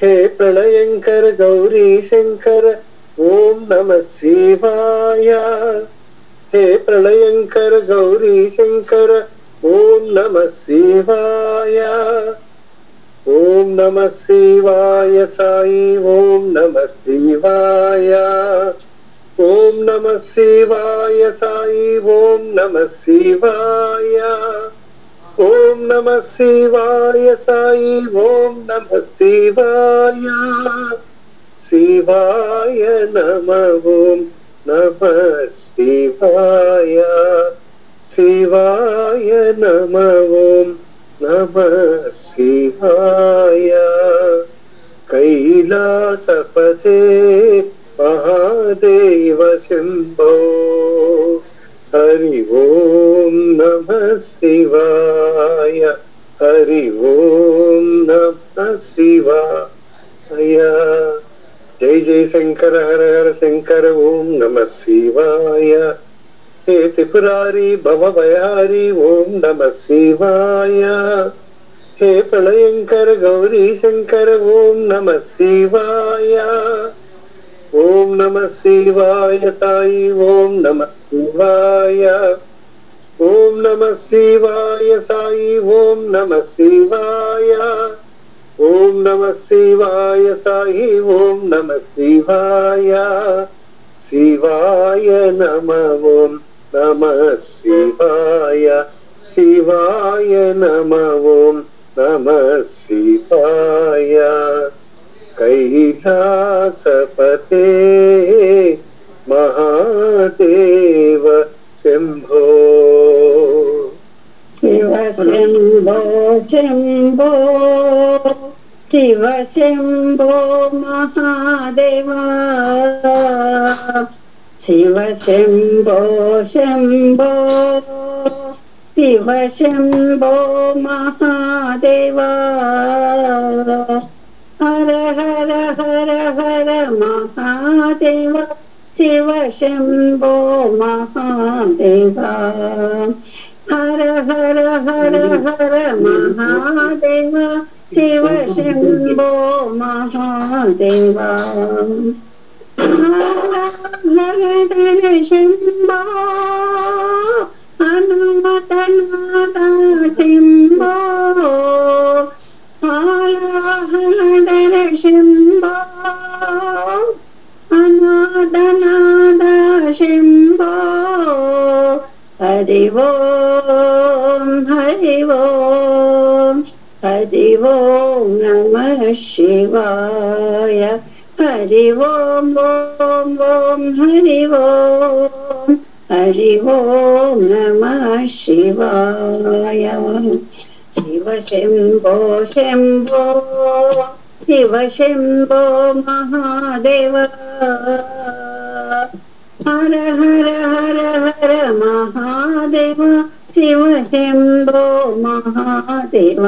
हे प्रलयंकर गौरी शंकर ओम नमः शिवाय हे प्रलयंकर गौरी शंकर ओम नमः शिवाय ओम नमः शिवाय साई ओम नमः शिवाय ओम नमः शिवाय साई ओम नमः शिवाय ओम नमः शिवाय साई ओम नमः शिवाय शिवाय नमः ओम नमः शिवाय शिवाय नमः ओम नमः शिवाय कैलासपते महादेव शम्भो हरि ओम नमः शिवाय हरि ओम नमः शिवाय जय जय शंकर हर हर शंकर ओम नमः शिवाय हे त्रिपुरारी भवभयहारी ओम नमः शिवाय हे प्रलयंकर गौरी शंकर ओम नमः शिवाय ओम नमः शिवाय साई ओम नमः शिवाय ओम नमः शिवाय साई ओम नमः शिवाय ओम नमः शिवाय साई ओम नमः शिवाय शिवाय नमः ओम नमः शिवाय शिवाय नमः ओम नमः शिवाय कैलासपते महादेव शम्भो शिव शम्भो शम्भो शिव शम्भो महादेवा शिव शम्भो शम्भो शिव शम्भो महादेवा हर हर हर हर महादेव शिव शम्भो महादेवा हर हर हर हर महादेव शिव शम्भो महादेवा हर शम्भो हनुमतनाथ शम्भो हर शम्भो अनादनाद शम्भो हरि ओम हरि ओम हरि ओम नमः शिवाय हरि ओम ओम ओम हरि ओम नमः शिवाय शिव शम्भो शम्भो शिव शम्भो महादेव हर हर हर हर महादेव शिव शम्भो महादेव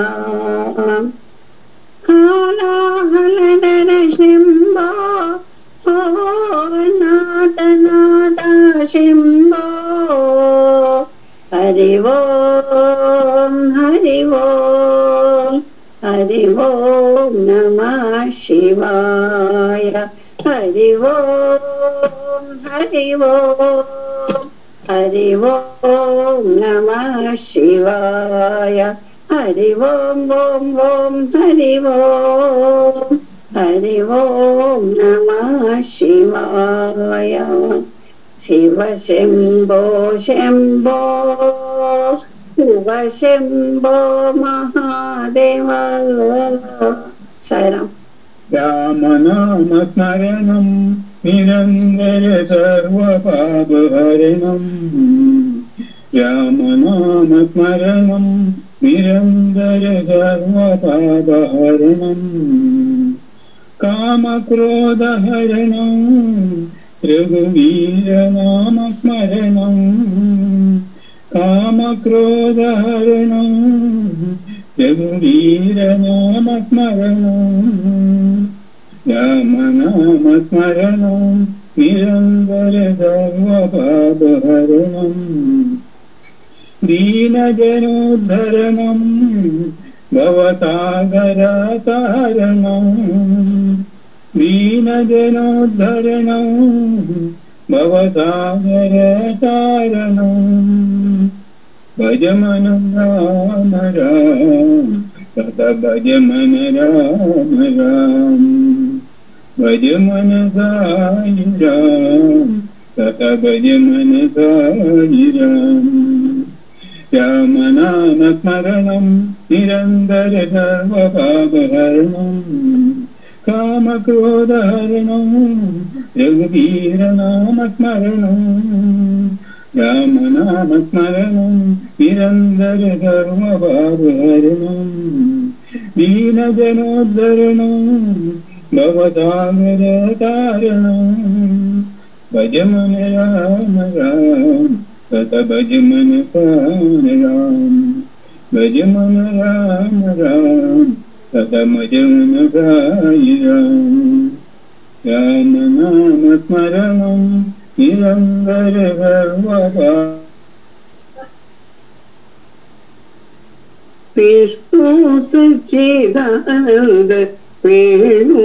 हालाहलधर शम्भो ओ नाद नाद शम्भो हरि ओम हरि ओम नमः शिवाय हरि ओम नमः शिवाय हरि ओम ओम हरि ओम नमः शिवाय शिव शम्भो शम्भो शिव शम्भो महादेव साईराम रामनाम स्मरणं निरन्तर सर्वपापहरणं रामनाम स्मरणं निरन्तर सर्वपापहरणं कामक्रोधहरणं रघुवीरनाम स्मरणं कामक्रोधहरणं रघुवीरनाम स्मरणं रामनाम स्मरणं निरन्तर सर्वपापहरणं दीनजनोद्धरणं भवसागरतारणं दीनजनोद्धरणं भवसागरतारणं भजमनं राम राम तत भजमन राम राम भजमन साई राम तत भजमन साई राम राम नाम स्मरणं निरन्तर सर्वपापहरणं कामक्रोधहरणं रघुवीरनाम स्मरणं राम नाम स्मरणं निरन्तर सर्वपापहरणं दीनजनोद्धरणं भवसागरतारणं भजमन राम राम तत भजमन साई राम भजमन राम राम तत भजमन साई राम राम नाम स्मरणं निरन्तर सर्वपाप विष्णु सच्चिदानंद वेणु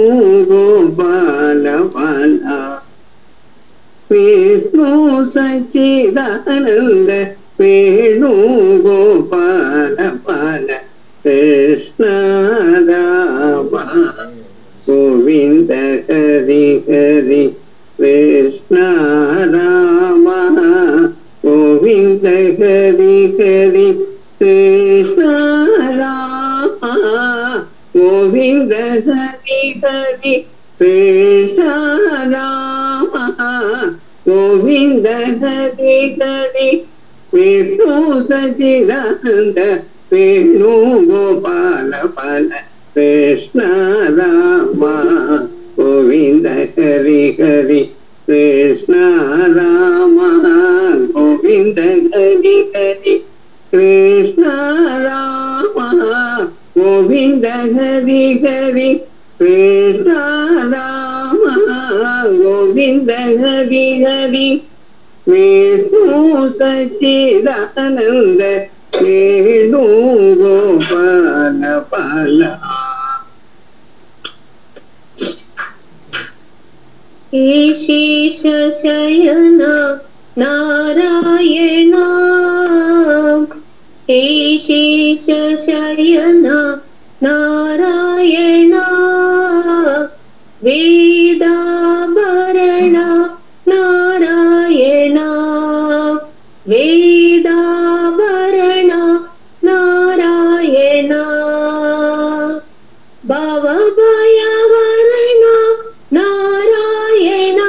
गोपाल बाला विष्णु सच्चिदानंद वेणु गोपाल बाला कृष्ण राम गोविंद हरि हरि कृष्ण राम गोविंद हरि हरि कृष्ण राम गोविंद हरि हरि कृष्ण राम गोविंद हरि हरि विष्णु सच्चिदानंद वेणु गोपाल बाल कृष्ण राम गोविंद हरि हरि कृष्ण राम गोविंद हरि हरि कृष्ण राम गोविंद हरि हरि कृष्ण राम गोविंद हरि हरि विष्णु सच्चिदानंद वेणु गोपाल बाला ईशीश शयन नारायण ईशीश शयन नारायण वेदाभरण नारायण वेदाभरण नारायण भवभयहरण नारायण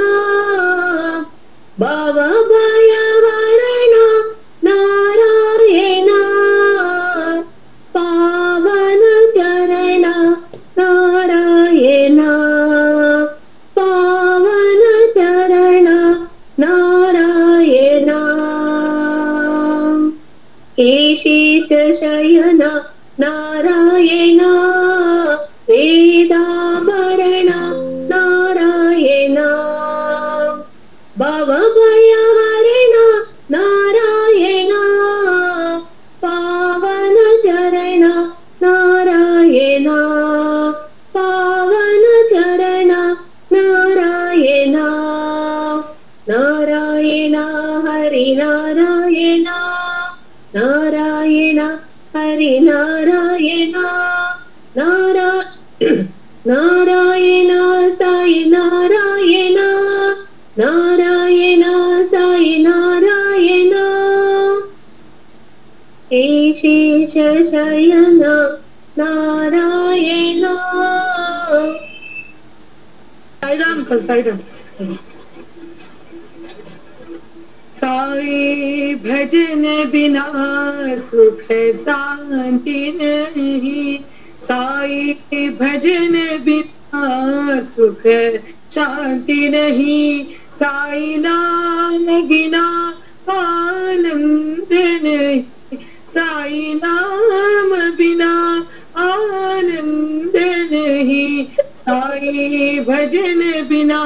भवभयहरण नारायण शेष शयन नारायण वेदाभरण नारायण भवभयहरण नारायण पावन चरण नारायण पावन चरण नारायण नारायण हरि नारायण नारायण हरि नारायण नारायण साई नारायण नारायण साई नारायण हे शेष शयन नारायण साईराम का साईराम साई भजन बिना सुख शांति नहीं साई भजन बिना सुख शांति नहीं साई नाम बिना आनंद नहीं साई नाम बिना आनंद नहीं साई भजन बिना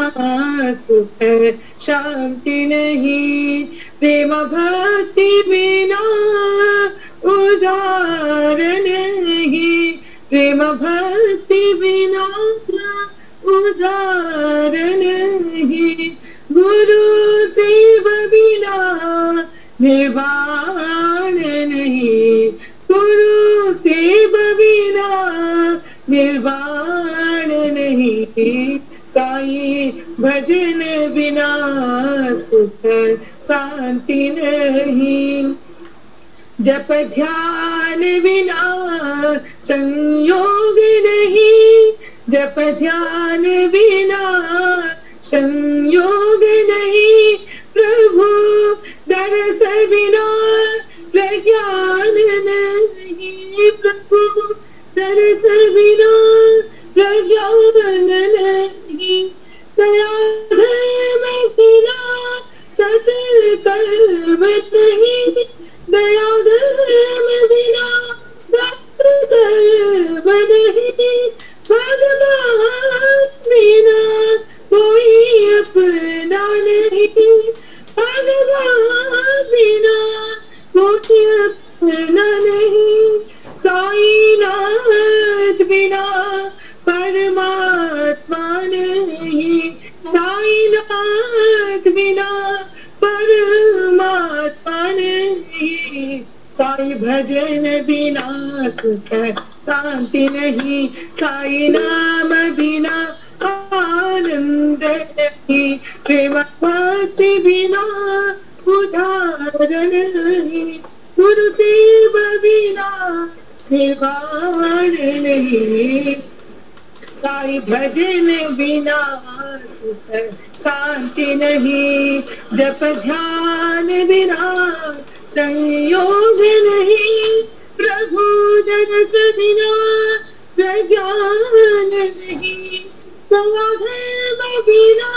सुख शांति नहीं प्रेम भक्ति बिना उदार नहीं प्रेम भक्ति बिना उदार नहीं गुरु सेव बिना निर्वाण नहीं गुरु सेव बिना निर्वाण नहीं साई भजन बिना सुख शांति नहीं जप ध्यान बिना संयोग नहीं जप ध्यान बिना संयोग नहीं प्रभु दर्श बिना प्रज्ञान नहीं प्रभु दर्श बिना प्रज्ञान नहीं दया धर्म बिना सत्य कर्म नहीं दया धर्म बिना सत्य कर्म नहीं भगवान बिना कोई अपना नहीं भगवान बिना कोई अपना नहीं साईनाथ बिना परमात्मा नहीं साईनाथ बिना परमात्मा नहीं साई भजन बिना सुख शांति नहीं साई नाम बिना आनंद नहीं प्रेम भक्ति बिना उधार नहीं गुरु सेव बिना निर्वाण नहीं साई भजन बिना सुख शांति नहीं जप ध्यान बिना संयोग नहीं प्रभु दर्श बिना प्रज्ञान नहीं धर्म बिना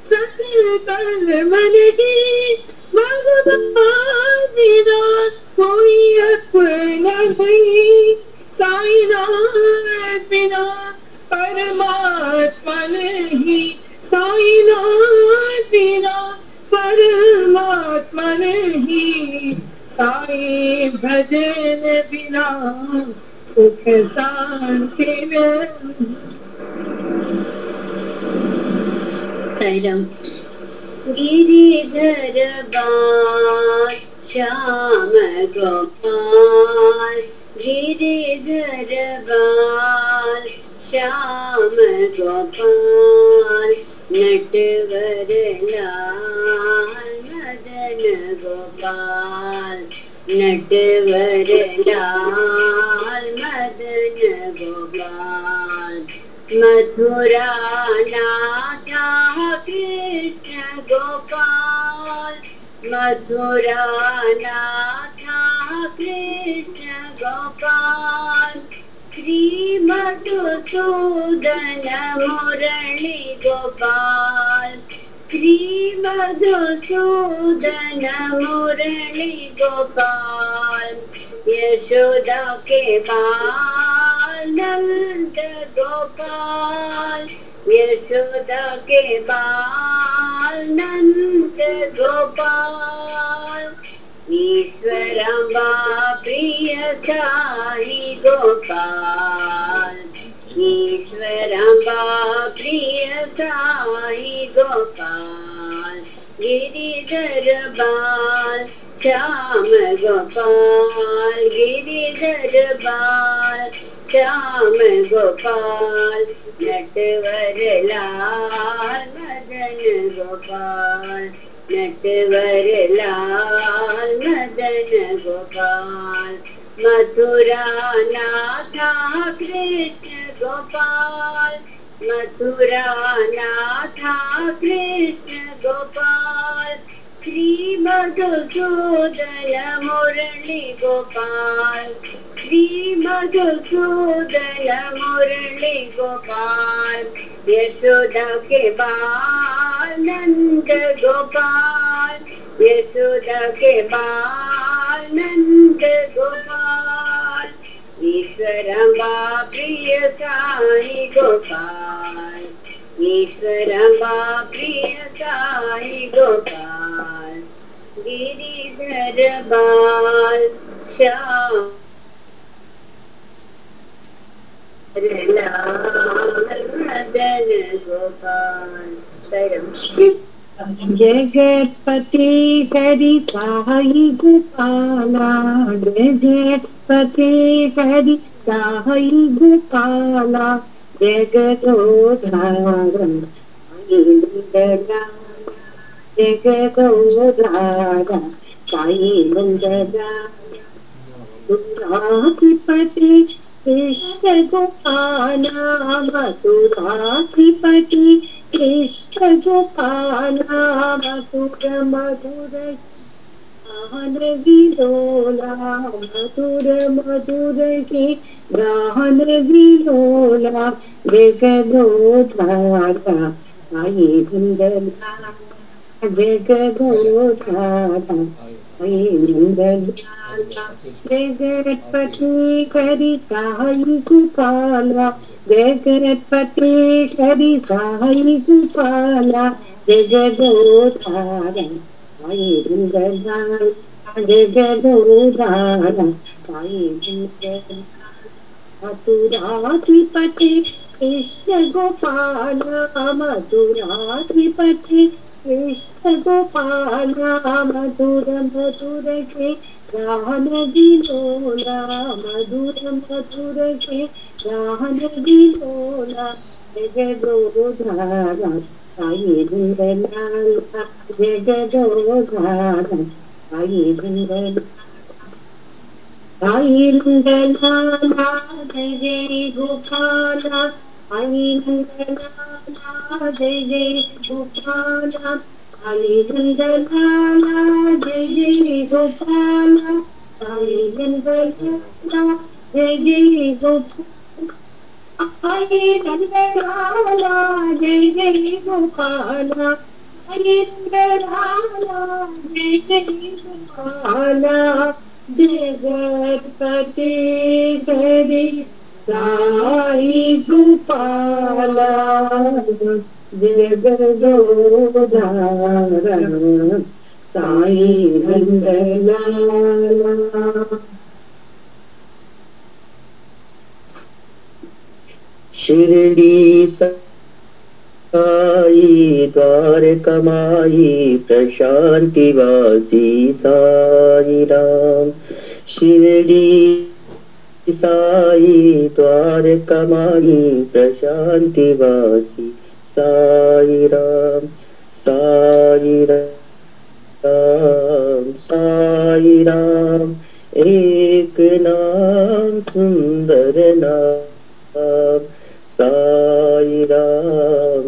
सत्य कर्म नहीं भगवान बिना कोई अपना नहीं साईनाथ बिना परमात्मा नहीं साईनाथ बिना परमात्मा नहीं साई भजन बिना सुख शांति नहीं साईराम गिरिधर बाल श्याम गोपाल गिरिधर बाल श्याम गोपाल नटवर लाल मदन गोपाल नटवर लाल मदन गोपाल मथुरा नाथा कृष्ण गोपाल मथुरा नाथा कृष्ण गोपाल श्री मधुसूदन मुरली गोपाल श्री मधुसूदन मुरली गोपाल यशोदा के बाल नंद गोपाल, यशोदा के बाल नंद गोपाल, ईश्वरम्बा प्रिय साई गोपाल, ईश्वरम्बा प्रिय साई गोपाल, गिरिधर बाल श्याम गोपाल, गिरिधर बाल श्याम गोपाल, नटवर लाल मदन गोपाल, नटवर लाल मदन गोपाल, मथुरा नाथा कृष्ण गोपाल, मथुरा नाथा कृष्ण गोपाल, श्री मधुसूदन मुरली गोपाल, श्री मधुसूदन मुरली गोपाल, यशोदा के बाल नंद गोपाल, यशोदा के बाल नंद गोपाल, ईश्वरम्बा प्रिय साई गोपाल, ईश्वरम्बा प्रिय साई गोपाल, गिरिधर बाल श्याम लाल मदन गोपाल। जगतपति हरि साई गोपाला, जगतपति हरि साई गोपाला, जगदोधारम साई नंदलाला, जगदोधारम साई नंदलाला, मथुराधिपति कृष्ण गोपाला, मथुराधिपति कृष्ण गोपाला, मधुर मधुर गान विलोला, मधुर मधुर के गान विलोला, जगदोधारा साई नंदलाला, जगदोधारा साई नंदलाला, जगतपति हरि साई गोपाला, जगतपति हरि साई गोपाला, जगदोधारा साई नंदलाला, जगदोधारा साई नंदलाला, मथुराधिपति कृष्ण गोपाला, मथुराधिपति कृष्ण गोपाला, मधुर मधुर के गान विलोला, मधुर मधुर के गान विलोला, जगदोधारा साई नंदलाला, जगदोधारा साई नंदलाला, साई नंदलाला जय जय गोपाला, साई नंदलाला जय जय गोपाला, साई नंदलाला जय जय गोपाला, साई नंदलाला जय जय गोपाला, साई नंदलाला जय जय गोपाला, साई नंदलाला जय जय गोपाला, जगतपति हरि साई गोपाला, जगदोधारा साई नंदलाला। शिरडी साई द्वारकमाई प्रशांतिवासी साई राम, शिरडी साई द्वारकमाई प्रशांतिवासी साई राम, साई राम साई राम, एक नाम सुंदर नाम, साई राम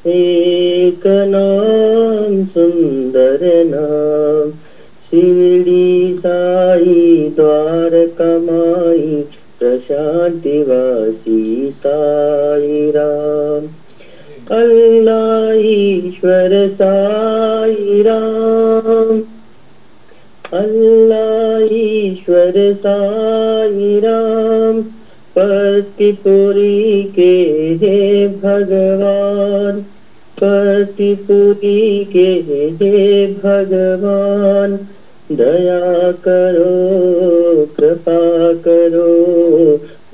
एक नाम सुंदर नाम, शिरडी साई द्वारकमाई प्रशांतिवासी साई राम, अल्लाह ईश्वर साई राम, अल्लाह ईश्वर साई राम, प्रतिपुरी के हे भगवान, प्रतिपुरी के हे भगवान, दया करो कृपा करो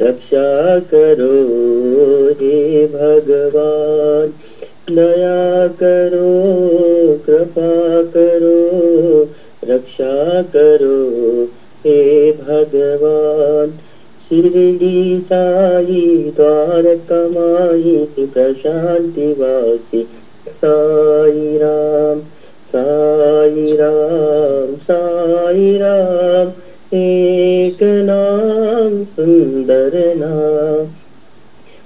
रक्षा करो हे भगवान, दया करो कृपा करो रक्षा करो हे भगवान। शिरडी साई द्वारका माई प्रशांति वासी साई राम, साई राम, साई राम, एक नाम सुंदर नाम।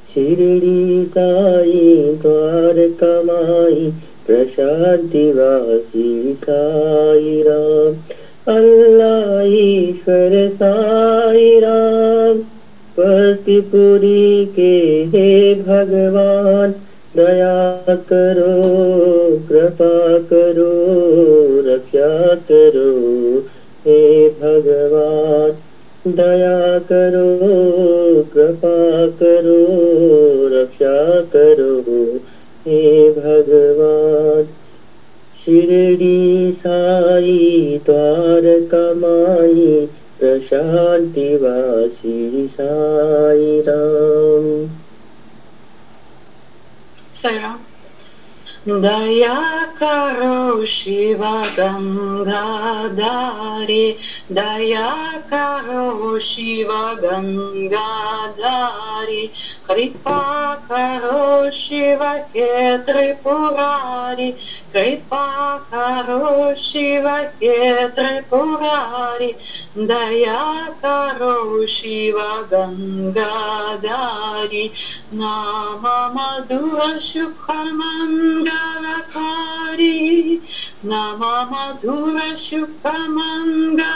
शिरडी साई द्वारका माई प्रशांति वासी साई राम, अल्लाह ईश्वर साई राम, प्रतिपुरी के हे भगवान, दया करो कृपा करो रक्षा करो हे भगवान, दया करो कृपा करो रक्षा करो हे भगवान। शिरडी साई द्वारका माई प्रशांति वासी साई राम। साईराम। दया करो शिव गंगाधारी, दया करो शिव गंगाधारी, कृपा करो शिव हे त्रिपुरारी, कृपा करो शिव हे त्रिपुरारी, दया करो शिव गंगाधारी, नाम मधुर शुभ मंगलकारी, नाम मधुर शुभ मंगलकारी,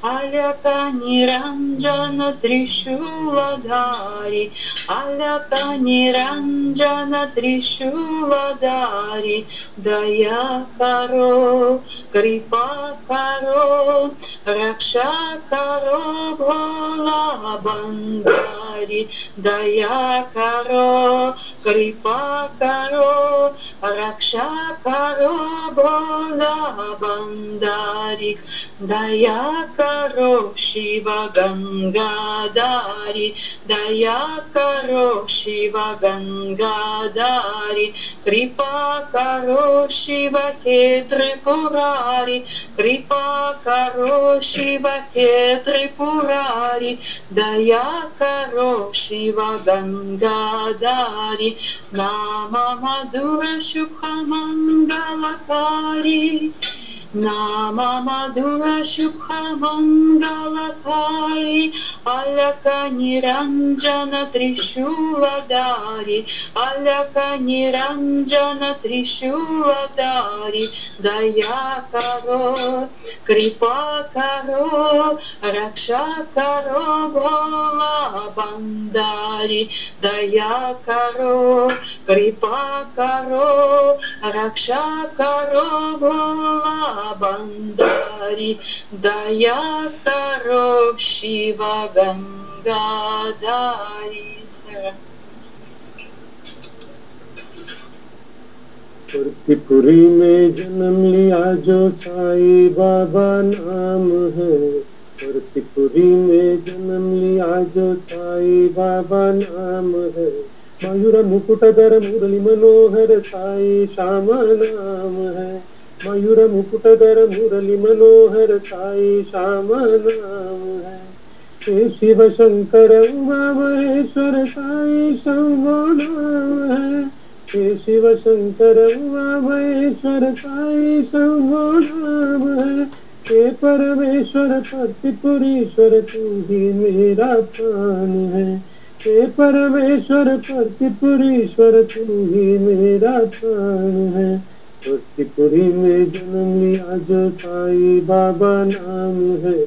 अलक निरंजन त्रिशूलधारी, अलक निरंजन त्रिशूलधारी, दया करो कृपा करो रक्षा करो भोला बंदारी, दया करो कृपा करो रक्षा करो भोला बंदारी, दया करो शिव गंगाधारी, दया करो शिव गंगाधारी, कृपा करो शिव हे त्रिपुरारी, कृपा करो शिव हे त्रिपुरारी, दया करो शिव गंगाधारी, नाम मधुर शुभ मंगलकारी, नाम मधुर शुभ मंगलकारी, अलक निरंजन त्रिशूलधारी, अलक निरंजन त्रिशूलधारी, दया करो कृपा करो रक्षा करो भोला बंदारी, दया करो कृपा करो रक्षा करो भोला बंदारी, दया करो शिव गंगाधारी। प्रतिपुरी में जन्म लिया जो साई बाबा नाम है, प्रतिपुरी में जन्म लिया जो साई बाबा नाम है, मयूर मुकुटधर मुरली मनोहर साई श्याम नाम है, मयूर मुकुटधर मुरली मनोहर साई श्याम नाम है, हे शिव शंकर उमा महेश्वर साई शंभो नाम है, हे शिव शंकर उमा महेश्वर साई शंभो नाम है, हे परमेश्वर प्रतिपुरीश्वर तू ही मेरा प्राण है, हे परमेश्वर प्रतिपुरीश्वर तू ही मेरा प्राण है। प्रतिपुरी में जन्म लिया जो साई बाबा नाम है,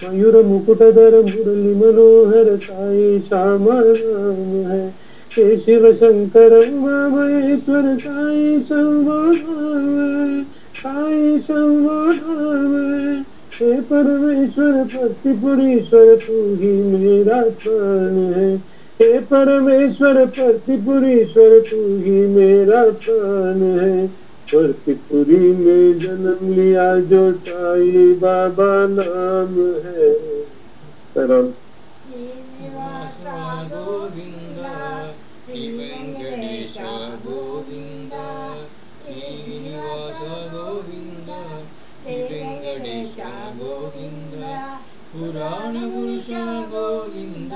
मयूर मुकुटधर मुरली मनोहर साई श्याम नाम है, हे शिव शंकर उमा महेश्वर साई शंभो नाम है, साई शंभो धाम है। हे परमेश्वर प्रतिपुरीश्वर तू ही मेरा प्राण है। हे परमेश्वर प्रतिपुरीश्वर तू ही मेरा प्राण है। प्रतिपुरी में जन्म लिया जो साई बाबा नाम है। सरम శ్రీనివాస గోవింద శ్రీ వెంకటేశ గోవింద శ్రీనివాస గోవింద శ్రీ వెంకటేశ గోవింద పురాణ పురుష గోవింద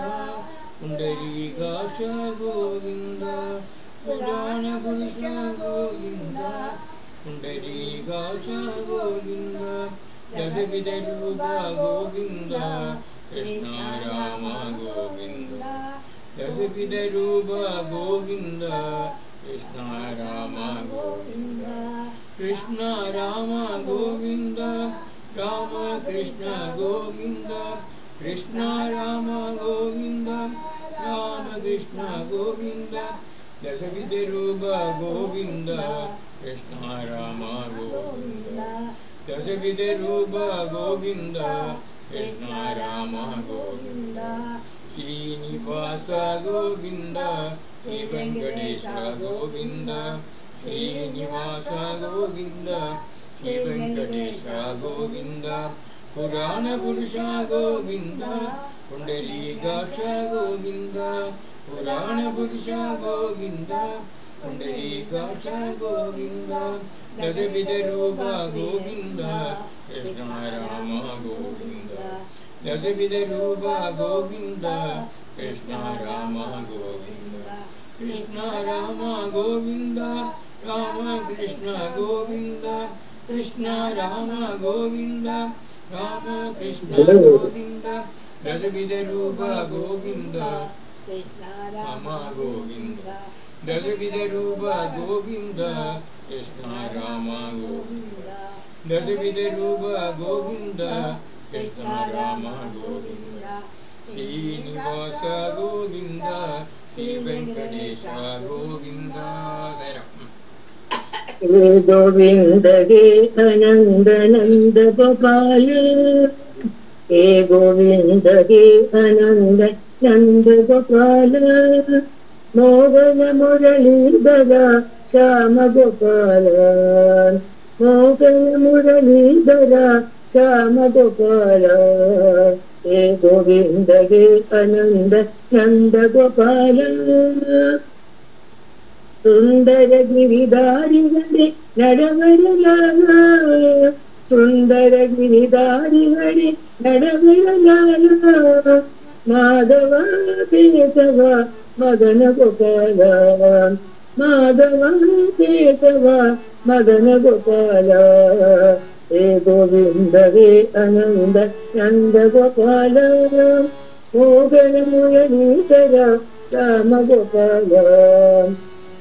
పుండరీకాక్ష గోవింద పురాణ పురుష గోవింద పుండరీకాక్ష గోవింద దశవిధ రూప గోవింద కృష్ణ రామ గోవింద దశవిధ రూప గోవింద కృష్ణ రామ గోవింద కృష్ణ రామ గోవింద రామ కృష్ణ గోవింద కృష్ణ రామ గోవింద రామ కృష్ణ గోవింద దశవిధ రూప గోవింద కృష్ణ రామ గోవింద దశవిధ రూప గోవింద కృష్ణ రామ గోవింద శ్రీనివాస గోవింద శ్రీ వెంకటేశ గోవింద శ్రీనివాస గోవింద శ్రీ వెంకటేశ గోవింద పురాణ పురుష గోవింద పుండరీకాక్ష గోవింద పురాణ పురుష గోవింద పుండరీకాక్ష గోవింద దశవిధ రూప గోవింద కృష్ణ రామ గోవింద దశవిధ రూప గోవింద కృష్ణ రామ గోవింద కృష్ణ రామ గోవింద రామ కృష్ణ గోవింద కృష్ణ రామ గోవింద రామ కృష్ణ గోవింద దశవిధ రూప గోవింద కృష్ణ రామ గోవింద దశవిధ రూప గోవింద కృష్ణ రామ గోవింద దశవిధ రూప గోవింద కృష్ణ రామ గోవింద శ్రీనివాస గోవింద శ్రీ వెంకటేశ గోవింద हे गोविंद हे अनंद नंद गोपाल हे गोविंद हे अनंद नंद गोपाल मोहन मुरलीधर श्याम गोपाल मोहन मुरलीधर श्याम गोपाल हे गोविंद हे अनंद नंद गोपाल सुंदर गिरिधारिगरे नडवरलाल सुंदर गिरिधारिगरे नडवरलाल माधव केशव मदन गोपाल माधव केशव मदन गोपाल हे गोविंद हे अनंद नंद गोपाल मोहन मुरलीधर राम गोपाल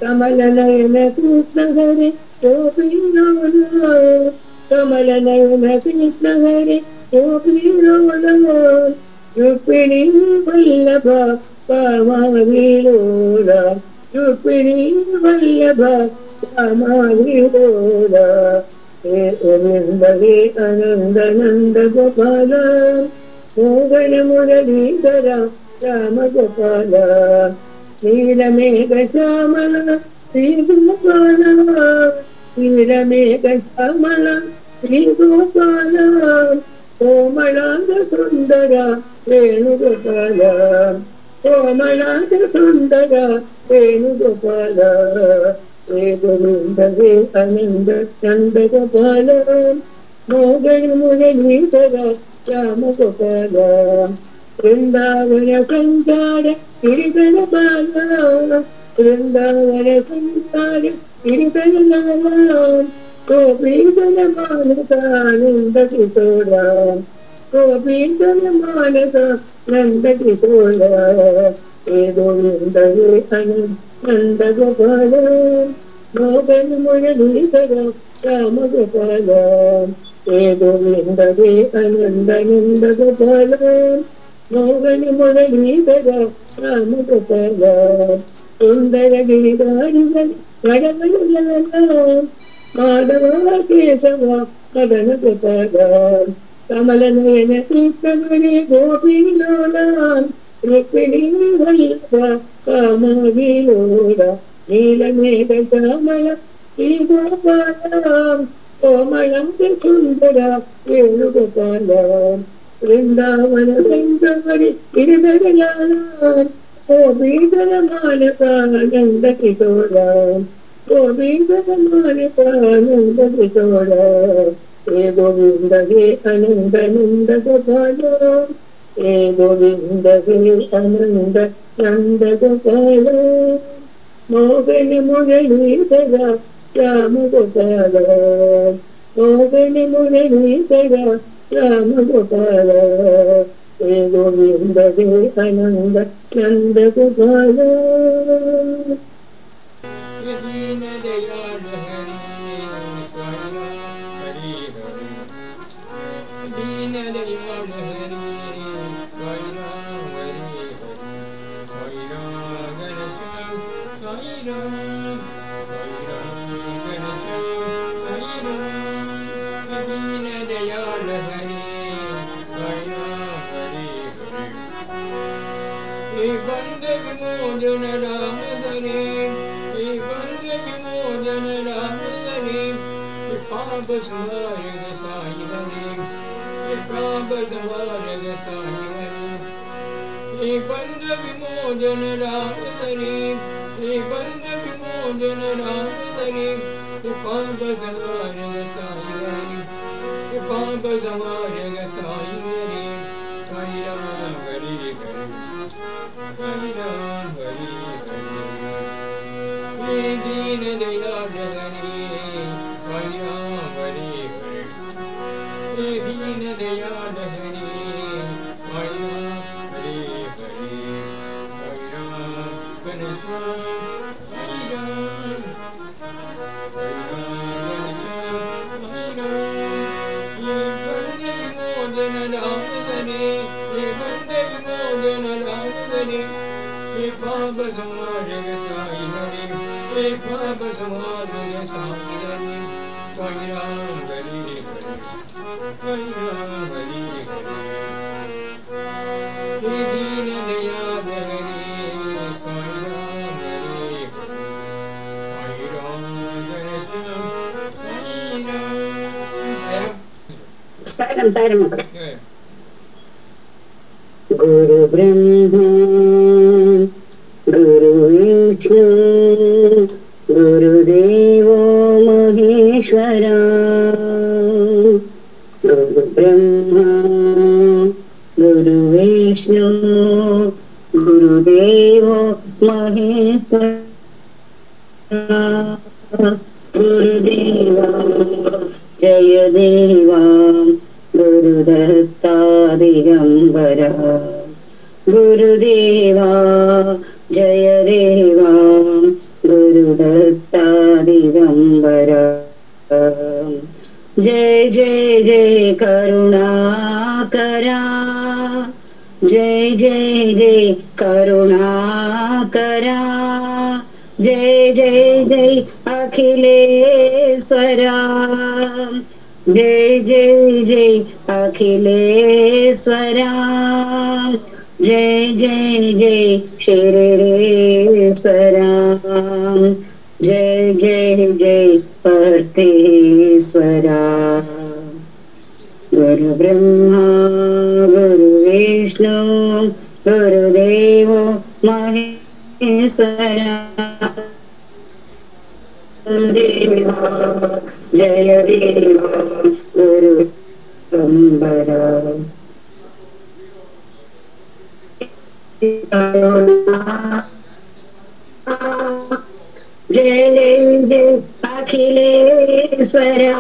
कमल नयन कृष्ण हरे गोपीलोल कमल नयन कृष्ण हरे गोपीलोल रुक्मिणी वल्लभ कामाविलोल रुक्मिणी वल्लभ कामाविलोल हे गोविंद हे अनंद नंद गोपाल मोहन मुरलीधर राम गोपाल नीलमेघ श्यामल श्री गोपाल नीलमेघ श्यामल श्री गोपाल कोमलांग सुंदर वेणुगोपाल कोमलांग सुंदर वेणुगोपाल हे गोविंद हे अनंद नंद गोपाल मोहन मुरलीधर राम गोपाल वृंदावन संचार गिरिधर बाला वृंदावन संचार गिरिधर लाला गोपीजन मानसानंद किशोरा गोपीजन मानस नंद किशोरा हे गोविंद हे अनंद नंद गोपाल मोहन मुरलीधर राम गोपाल हे गोविंद हे अनंद नंद गोपाल मोहन मुरलीधर राम गोपाल सुंदर गिरिधारिगरे नडवरलाल माधव केशव कदन गोपाल कमल नयन कृष्णगिरि गोपी लोला रुक्मिणी वल्लभ काम विलोला नीलमेघ श्यामल श्री गोपाल कोमलं सुंदर वेणुगोपाल वृंदावन संचरी गिरिधरलाल गोपीधर मानसानंद किशोरा गोविंद मानसानंद किशोरा हे गोविंद हे आनंद नंद गोपाल हे गोविंद हे आनंद नंद गोपाल मोगन मुरलीधर श्याम गोपाल मोगन मुरलीधर श्याम गोपाल हे गोविंद हे आनंद नंद गोपाल दीन दयाल हरि स्वामी हरि हरि दीन दयाल हरि स्वामी हरि हरि राम घनश्याम साई राम घनश्याम साई राम दीन दयाल हरि स्वामी हरि हरि हे बंद विमोचन राम हरि विमोचन राम हरि पाप संहारक साई हरि पाप संहारक साई हरि बंद विमोचन राम हरि बंद विमोचन राम हरि पाप संहारक साई हरि पाप संहारक साई हरि साई राम हरि हरि साई राम हरि हरि दीन दयाल हरि साई राम हरि हरि दीन दयाल हरि साई राम हरि हरि साई राम घनश्याम साई राम घनश्याम साई राम ये बंद विमोचन राम हरि ये बंद विमोचन राम हरि ये पाप संहारक साई हरि पाप संहारक साई हरि साई राम हरि हरि साई राम हरि हरि दीन दयाल हरि साई राम हरि हरि साई राम घनश्याम साई राम सायरम जय गुरु ब्रह्मा गुरु विष्णु गुरुदेवो महेश्वरा गुरु ब्रह्मा गुरु विष्णु गुरुदेवो महेश्वरा गुरुदेवा जय देवा गुरुदत्ता दिगंबरा गुरुदेवा जय देवा गुरुदत्ता दिगंबरा जय जय जय करुणाकरा जय जय जय करुणाकरा जय जय जय अखिलेश्वरा जय जय जय अखिलेश्वरा जय जय जय शिरडेश्वरा जय जय जय पर्तेश्वरा गुरु ब्रह्मा गुरु विष्णु गुरुदेव महेश्वरा गुरुदेवा जय देवा गुरु दिगंबरा जय जय जय अखिलेश्वरा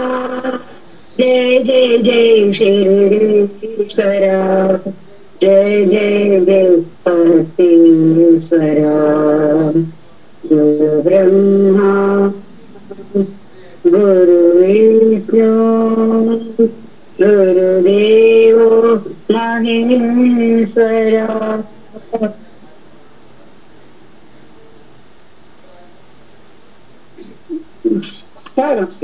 जय जय जय शिरडीश्वरा जय जय जय पर्तेश्वरा गुरु ब्रह्मा गुरु विष्णु गुरुदेवो महेश्वरा சாரம்.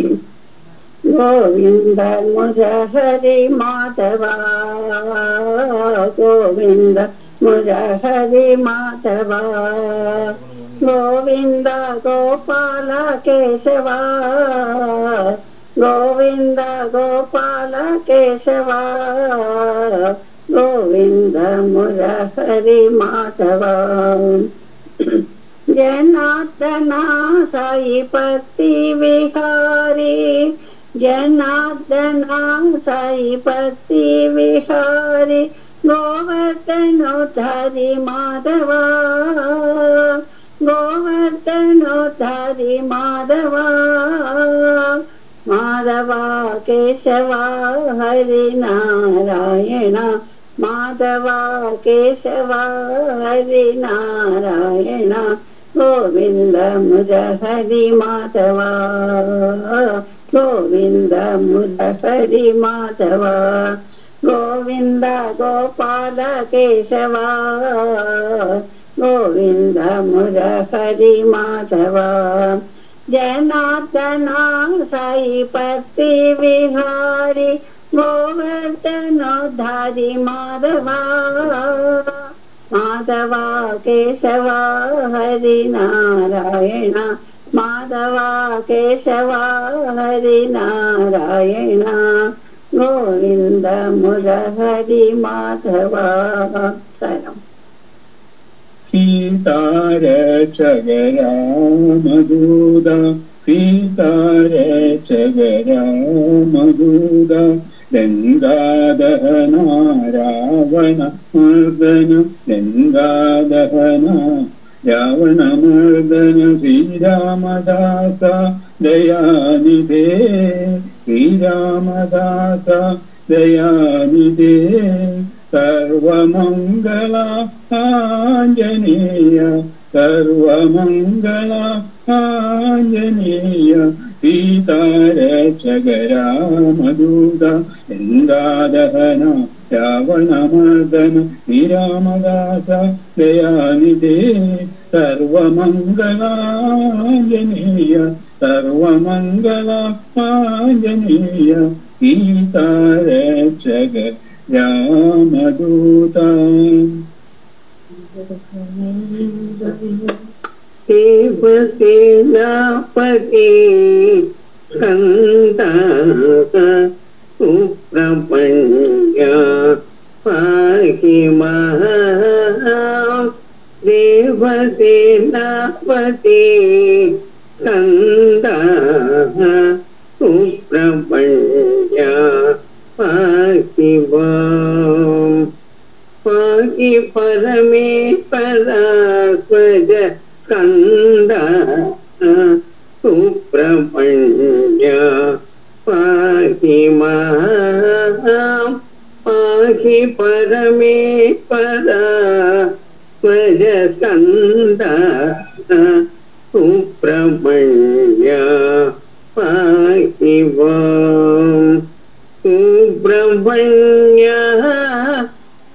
கோவிந்த முரஹரி மாதவா கோவிந்த முரஹரி மாதவா கோவிந்த கோபால கேசவா கோவிந்த கோபால கேசவா கோவிந்த முரஹரி மாதவா जनार्दना साईपति विहारी जनार्दना साईपति विहारी गोवर्धनोद्धारी माधवा गोवर्धनोद्धारी माधवा माधवा केशवा हरि नारायण माधवा केशवा हरि नारायण गोविंद मुरहरि माधवा गोविंद मुरहरि माधवा गोविंद गोपाल केशवा गोविंद मुरहरि माधवा जनार्दना साईपति विहारी गोवर्धनोद्धारी माधवा माधवा केशवा हरि नारायण माधवा केशवा हरि नारायण गोविंद मुरहरि माधवा सरम सीतारक्षक रामदूता सीतारक्षक रामदूता लङ्कादहना रावण मर्दन लङ्कादहना रावण मर्दन श्रीरामदास दयानिधे श्रीरामदास दयानिधे सर्वमङ्गला आञ्जनेय सर्वमङ्गला आञ्जनेय सीतारक्षक रामदूता लङ्कादहना रावणमर्दन श्रीरामदास दयानिधे सर्वमङ्गला आञ्जनेय सर्वमङ्गला आञ्जनेय सीतारक्षक रामदूता देवसेनापति स्कंदा सुब्रह्मण्य पाहि मां देवसेनापति स्कंदा सुब्रह्मण्य पाहि मां पाहि परमेश्वरा स्वज स्कंदा सुब्रह्मण्य पाहि मां पाहि परमेश्वरा स्वज स्कंदा सुब्रह्मण्य पाहि मां सुब्रह्मण्य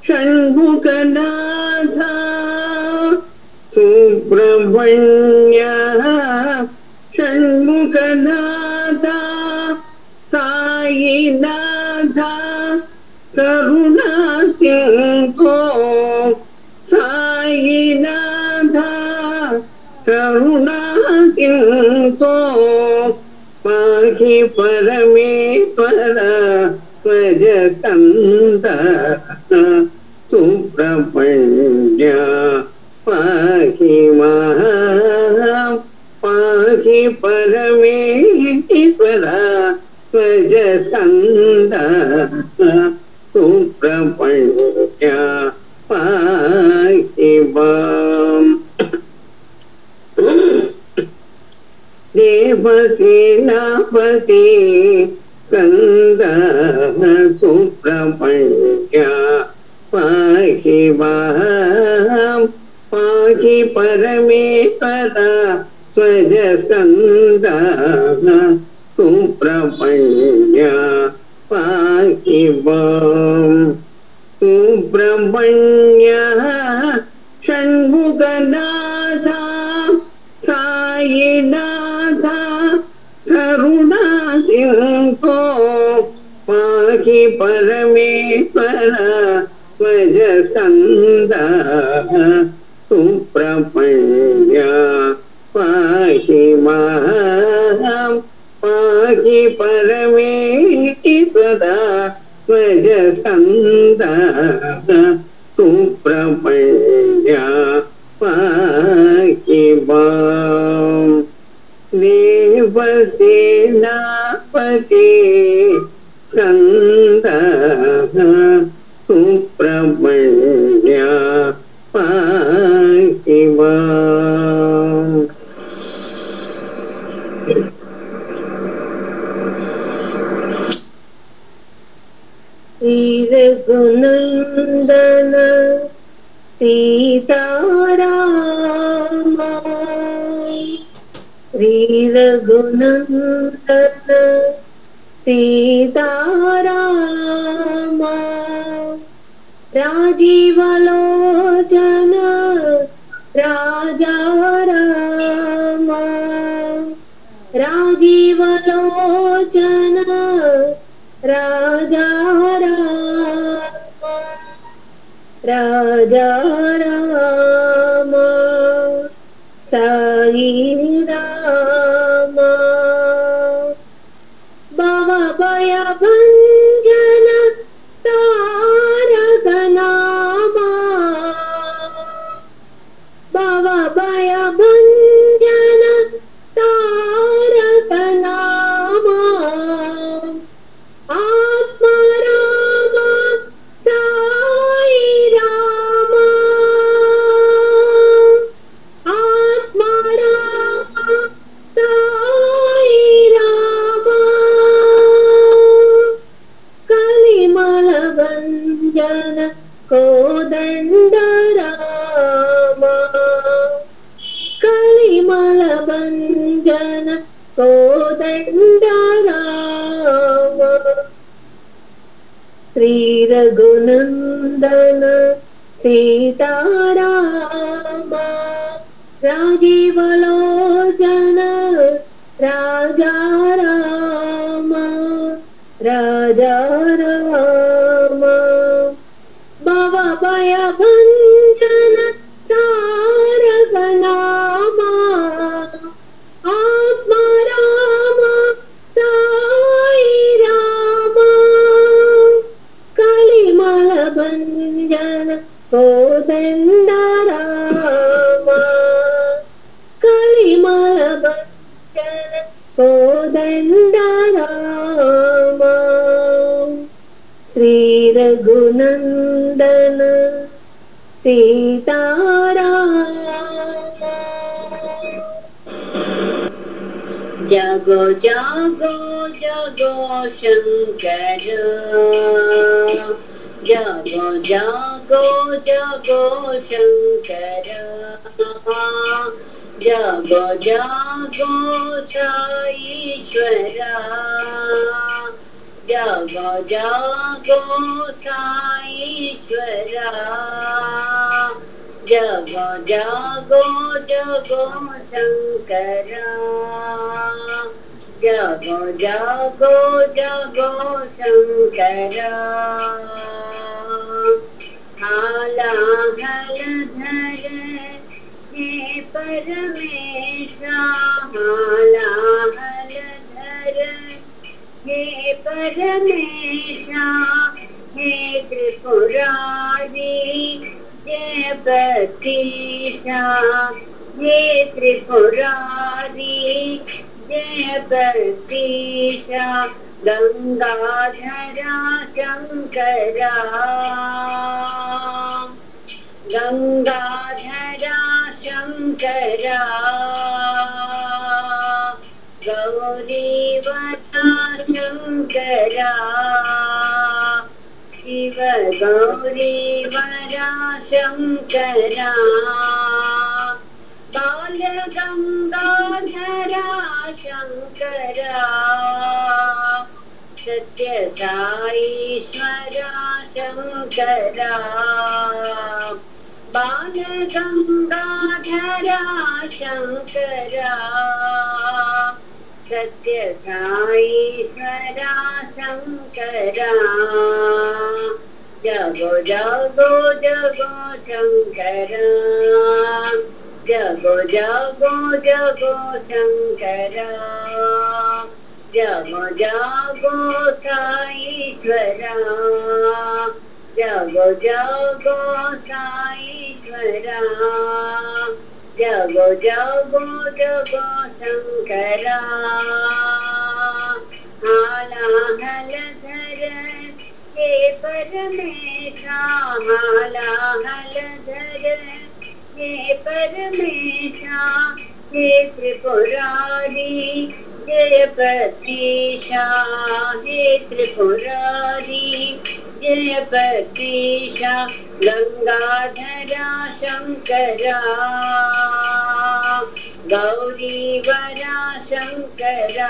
षण्मुखनाथा सुब्रह्मण्य षण्मुखनाथा साईनाथा करुणा सिंहो साईनाथा करुणा सिंहो पाहि परमेश्वरा स्वज स्कंदा सुब्रह्मण्य पाहि मां पाहि परमेश्वरा स्वज स्कंदा सुब्रह्मण्य पाहि मां देवसेनापति स्कंदा सुब्रह्मण्य पाहि मां पाहि परमेश्वरा स्वज स्कंदा सुब्रह्मण्य पाहि मां सुब्रह्मण्य षण्मुखनाथा साईनाथा करुणा करुणा सिंधो पाहि परमेश्वर त्वज स्कंद सुप्रपण्य पाहि मां पाहि परमेश्वर त्वज स्कंद सुप्रपण्य पाहि मां देवसेनापते स्कंद सुप्रपण्य पाहि मां श्री रघुनंदन सीताराम श्री रघुनंदन सीताराम राजीवलोचन राजा राम राजीवलोचन राजा राम राजा राम साई राम भवभय भंजन तारक नामा भवभय भंजन तारक नामा आत्मा राम साई राम आत्मा राम साई राम कलिमल भंजन कोदंड राम कलिमल भंजन कोदंड राम श्री रघुनंदन सीताराम राजीवलोचन राजा राम राजा राम भवभय भंजन तारक नामा आत्मा राम साई राम कलिमल भंजन कोदंड राम कलिमल भंजन कोदंड राम श्री रघुनंदन सीताराम जागो जागो जागो शंकर जागो जागो जागो शंकर जागो जागो साईश्वरा जागो जागो साईश्वरा जागो जागो जागो शंकरा जागो जागो जागो शंकरा हाला हल धर हे परमेशा हाला हल धर हे परमेशा हे त्रिपुरारी जय प्रतीशा हे त्रिपुरारी जय प्रतीशा गंगाधरा शंकरा गंगाधरा शंकरा गौरीवरा शंकरा शिव गौरीवरा शंकरा बाल गंगाधरा शंकरा सत्य साईश्वरा शंकरा बाल गंगाधरा शंकरा सत्य साईश्वरा शंकरा जगो जगो जगो शंकरा जगो जगो जगो शंकरा जगो जगो साईश्वरा जगो जगो साईश्वरा जगो जगो जगो शंकरा हालाहलधर हे परमेशा हालाहलधर हे परमेशा हे त्रिपुरारी जय प्रतीशा हे त्रिपुरारी जय प्रतीशा गंगाधरा शंकरा गौरीवरा शंकरा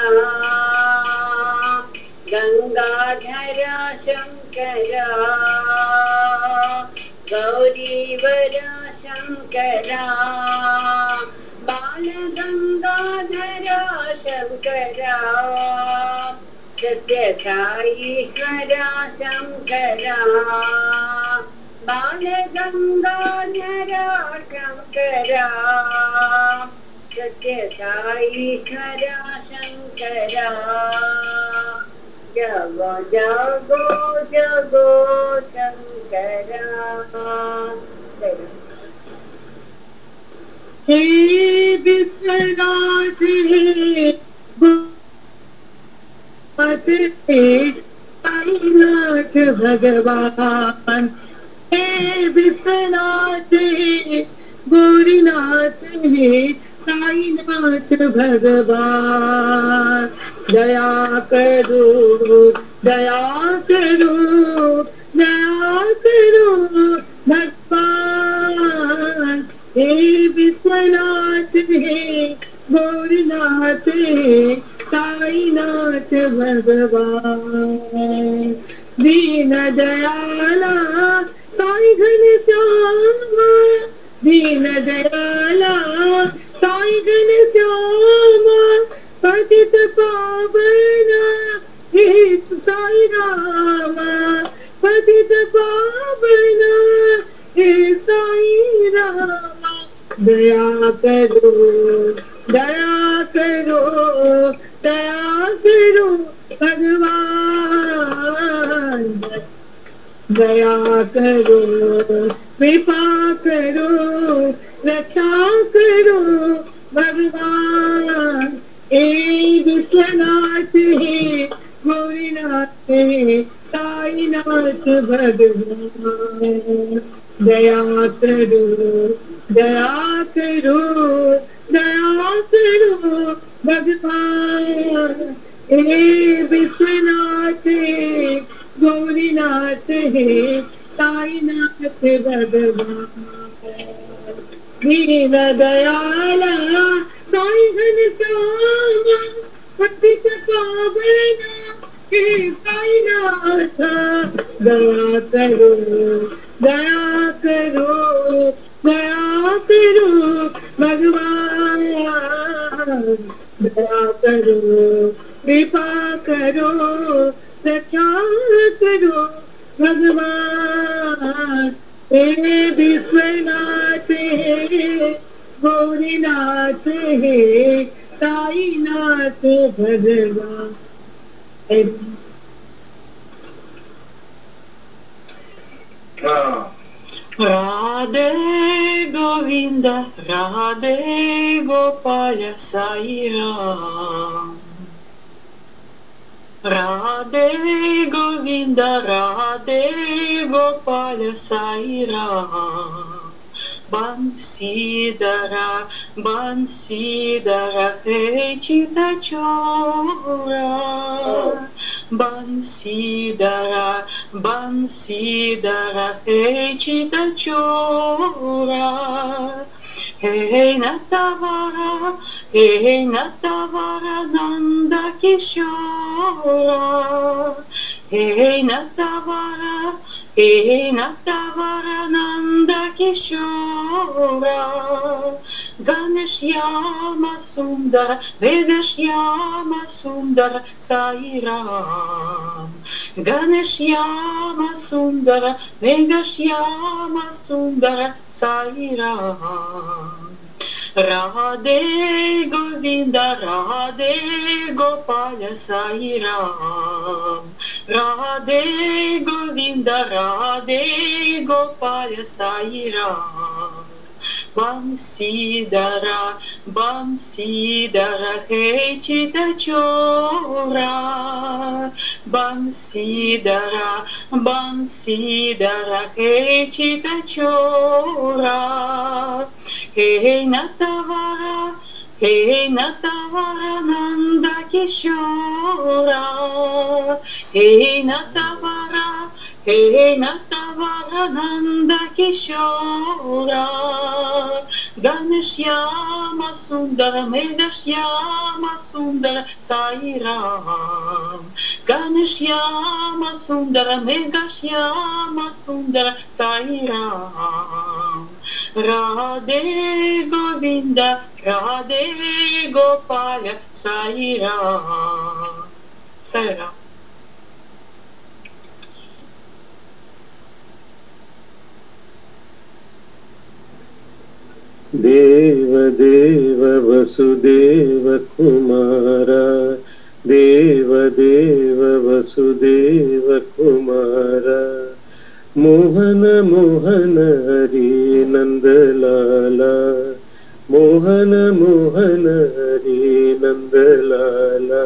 गंगाधरा शंकरा गौरीवरा शंकरा बाल गंगाधरा शंकरा सत्य साईश्वरा शंकरा बाल गंगाधरा शंकरा सत्य साईश्वरा शंकरा जगो जगो जगो शंकरा हे विश्वनाथ हे साईनाथ भगवान हे विश्वनाथ गौरीनाथ हे साईनाथ भगवान दया करो दया करो दया करो भगवान हे विश्वनाथ हे गौरीनाथ हे साईनाथ भगवान दीन दयाला साई घनश्यामा दीन दयाला साई घनश्यामा पतित पावना हे साई रामा पतित पावना हे साई रामा दया करो दया करो दया करो भगवान दया करो कृपा करो रक्षा करो भगवान हे विश्वनाथ हे गौरीनाथ हे साईनाथ भगवान दया करो दया करो दया करो भगवान हे विश्वनाथ हे गौरीनाथ हे साईनाथ भगवान दीन दयाला साई घनश्यामा पतित पावना हे साईनाथ दया करो दया करो दया करो भगवान दया करो कृपा करो रक्षा करो भगवान हे विश्वनाथ हे गौरीनाथ हे साईनाथ भगवान राधे गोविंद राधे गोपाल साई राम राधे गोविंद राधे गोपाल साई राम बंसीधरा बंसीधरा हे चितचोरा बंसीधरा बंसीधरा हे चितचोरा हे नटवरा नंद किशोरा हे नटवर नंद किशोरा घनश्याम सुंदर मेघश्याम सुंदर साई राम घनश्याम सुंदर मेघश्याम सुंदर साई राम राधे गोविंद राधे गोपाल साई राम राधे गोविंद राधे गोपाल साई राम बंसीधर हे चितचोरा बंसीधर हे चितचोरा हे नटवर नंद किशोरा हे नटवर नंद किशोरा घनश्याम सुंदर मेघश्याम सुंदर साई राम घनश्याम सुंदर मेघश्याम सुंदर साई राम राधे गोविंद राधे गोपाल साई राम साई राम देव देव वसुदेव कुमारा देव देव वसुदेव कुमारा मोहन मोहन हरि नंद लाला मोहन मोहन हरि नंद लाला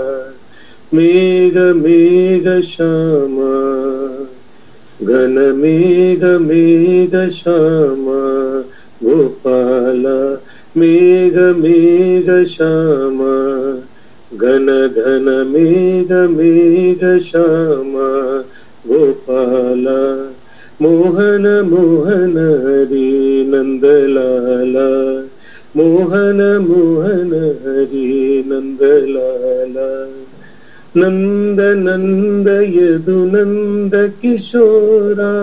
मेघ मेघ श्यामा घन मेघ मेघ श्यामा गोपाला मेघ मेघ श्यामा घन घन मेघ मेघ श्यामा गोपाला मोहन मोहन हरि नंद लाला मोहन मोहन हरि नंद लाला नंद नंद यदु नंद किशोरा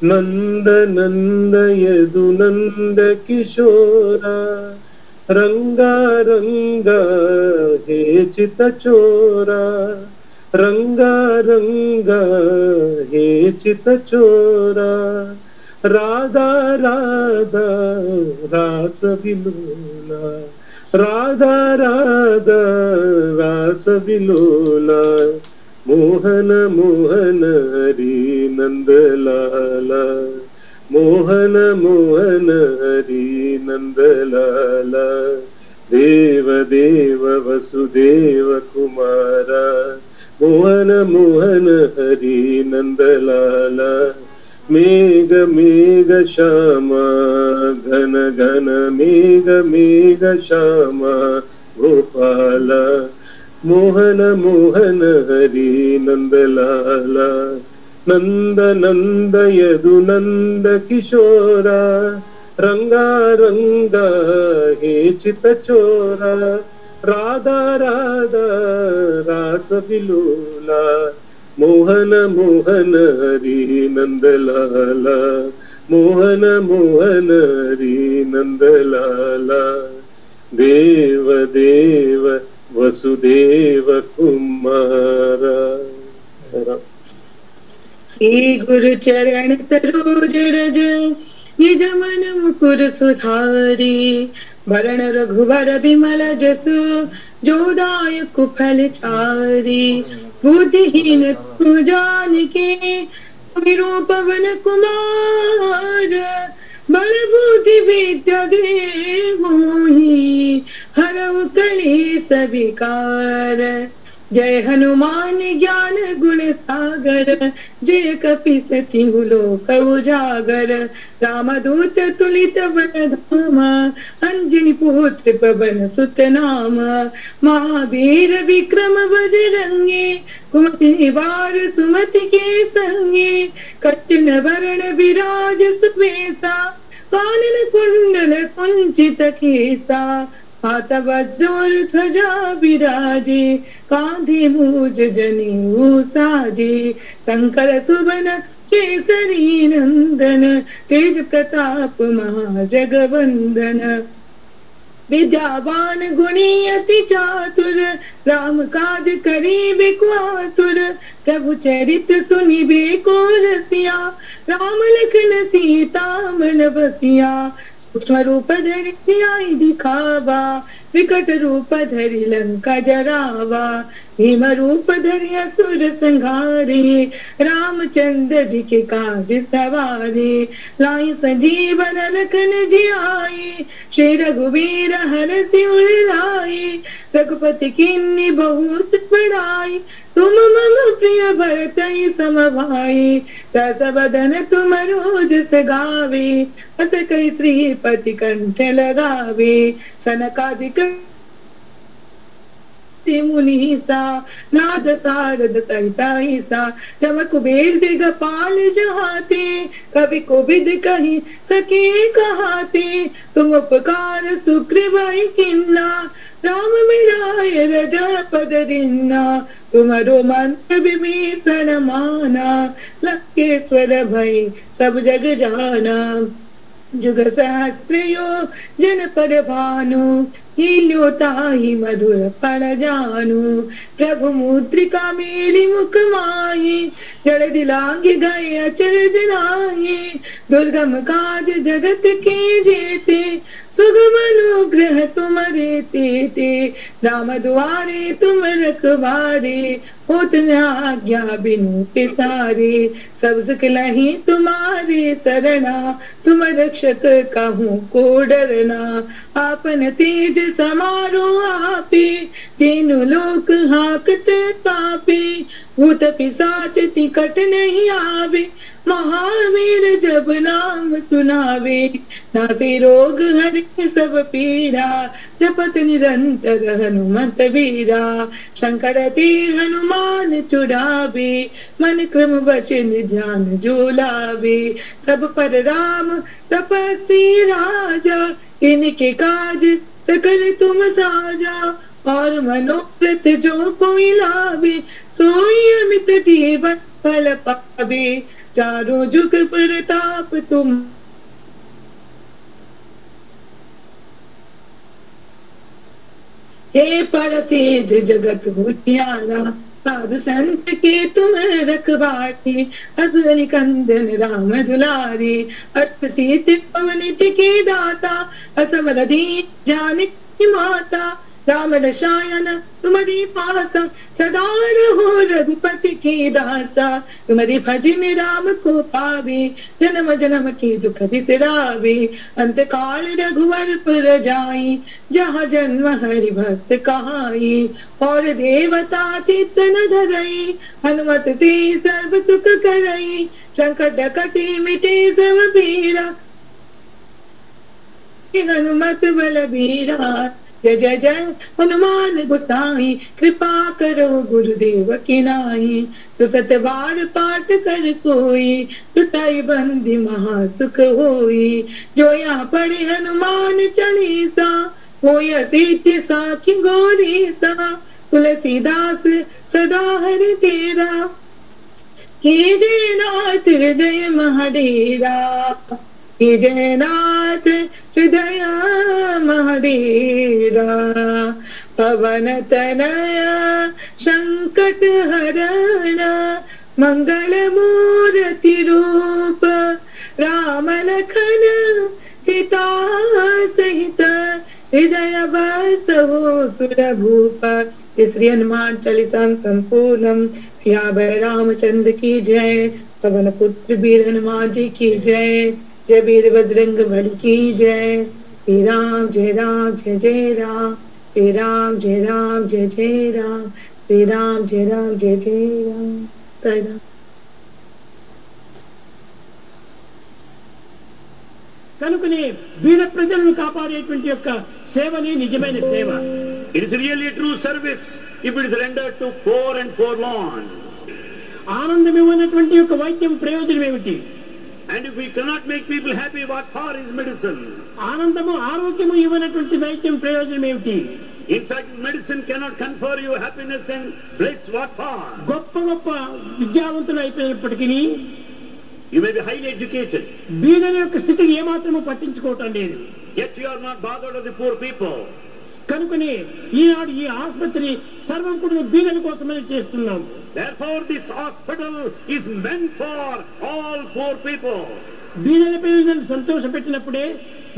नंद नंद यदु नंद किशोरा रंगा रंगा हे चितचोरा रंगा रंगा हे चितचोरा राधा राधा रास विलोला राधा राधा रास विलोला मोहन मोहन हरि नंद लाला मोहन मोहन हरि नंद लाला देव देव वसुदेव कुमारा मोहन मोहन हरि नंद लाला मेघ मेघ श्यामा घन घन मेघ मेघ श्यामा गोपाला मोहन मोहन हरि नंद लाला नंद नंद यदु नंद किशोरा रंगा रंगा हे चितचोरा राधा राधा रास विलोला मोहन मोहन हरि नंद लाला मोहन मोहन हरि नंद लाला देव देव वसुदेव कुमारा श्री गुरु चरण सरोज रज निज मन मुकुर सुधारी भरण रघुवर विमल जसु जो दायक फल चारी बुद्धिहीन तु जानिके सुमिरो पवन कुमार बल बुद्धि विद्या देहु हरऊ कलेस विकार जय हनुमान ज्ञान गुण सागर जय कपीसति लोक उजागर रामदूत तुलित बल धाम अंजनी पुत्र पवन सुत नाम महावीर विक्रम बजरंगी कुमति निवार सुमति के संगे कठिन वरण विराज सुवेशा कानन कुंडल कुंचित केसा हाथ वज्रोर ध्वजा विराजे, कांधे मूज जनेऊ साजे, शंकर सुवन केसरी नंदन, तेज प्रताप महाजगवंदन। विद्यावान गुणी अति चातुर, राम काज करीबे को आतुर, प्रभु चरित सुनिबे को रसिया, राम लखन सीता मन बसिया। सूक्ष्म रूप धरि आई दिखावा, विकट रूप धरि लंका जरावा, भीम रूप धरि असुर संहारे, रामचंद्र जी के काज सवारे। लाई संजीवन लखन जियाए, श्री रघुवीर हरषि उर लाए, रघुपति कीन्ही बहुत बड़ाई, तुम मम प्रिय भरतहि सम भाई। सहस बदन तुम रोज सगावे, हस कहि श्रीपति कंठ लगावे। सनकादिक मुनीसा, नाद सारद सहिता ईसा, जम कुबेर दिगपाल जहाते, कवि कोविद कहि सके कहाते। तुम उपकार सुग्रीवाई किन्ना, राम मिलाय रजा पद दीन्ना। तुम्हारो मंत्र विभीषण माना, लंकेश्वर भई सब जग जाना। जुग सहस्त्र योजन पर भानु, हील्यो ताहि मधुर फल जानु। प्रभु मुद्रिका मेली मुख माहि, जड़ दिलांग गए अचरज नाहि। दुर्गम काज जगत के जेते, सुगम अनुग्रह तुम्हारे तेते। राम दुआरे तुम रखवारे, होत न आज्ञा बिनु पिसारे। सब सकलहि तुम्हारे सरना, तुम रक्षक कहूँ को डरना। आपन तेज समारो आपे, तीनों लोक हाकत कापे। भूत पिशाच निकट नहीं आवे, महावीर जब नाम सुनावे। नासे रोग हरे सब पीड़ा, जपत निरंतर हनुमत वीरा। शंकर ते हनुमान छुड़ावे, मन क्रम वचन ध्यान जो लावे। सब पर राम तपस्वी राजा, इनके काज सकल तुम साजा। और मनोरथ जो कोई लावे, सोई अमित जीवन फल पावे। चारों जुग प्रताप तुम, हे प्रसिद्ध जगत उजियारा। साधु संत के तुम रखवारे, असुर निकंदन राम दुलारे। अर्थ सिद्धि पवनित के दाता, असवर दीन जानकी माता। राम रसायन तुम्हारी पासा, सदा रहो रघुपति के दासा। तुम्हारी भजन राम को पावे, जन्म जन्म के दुख बिसरावे। अंत काल रघुवर पुर जाई, जहाँ जन्म हरि भक्त कहाई। और देवता चित्त न धरई, हनुमत से सर्व सुख करई। संकट कटे मिटे सब पीरा, हनुमत बलबीरा। जय जय जय हनुमान गोसाई, कृपा करो गुरुदेव की नाई। तो सतबार पाठ कर कोई, टूटाई बंदी महासुख होई। जो यहाँ पढ़े हनुमान चालीसा, होय सिद्धि साखी गौरी सा। तुलसीदास सदा हरि तेरा, कीजे नाथ हृदय महडेरा। कीजे नाथ हृदय महडेरा। पवन तनया संकट हरण, मंगल मूर्ति रूप। राम लखन सीता सहित, हृदय बसहु सुरभूप। श्री हनुमान चालीसा संपूर्णम। सियावर रामचंद्र की जय। पवन पुत्र वीर हनुमान जी की जय। जय वीर बजरंग बली की जय। श्री राम जय राम जय जय राम। श्री राम जय राम जय जय राम। श्री राम जय राम जय जय राम। साई राम। కనుకనే వీర ప్రజలను కాపాడేటువంటి యొక్క సేవనే నిజమైన సేవ. It is really a true service if it is rendered to poor and forlorn. ఆనందమివ్వనటువంటి యొక్క వైద్యం ప్రయోజనం ఏమిటి? And if we cannot make people happy, what for is medicine? ఆనందము ఆరోగ్యము ఇవ్వనటువంటి వైద్యం ప్రయోజనం ఏమిటి? In fact, medicine cannot confer you happiness and bliss. What for? గొప్ప గొప్ప విద్యావంతులు అయిపోయినప్పటికీ You may be highly educated, బీదల యొక్క స్థితికి ఏమాత్రము పట్టించుకోవటం లేదు. yet you are not bothered of the poor people. కనుకనే ఈనాడు ఈ ఆసుపత్రి సర్వం కూడా బీదల కోసమని చేస్తున్నాం. Therefore, this hospital is meant for all poor people. బీదల ప్రజలను సంతోషపెట్టినప్పుడే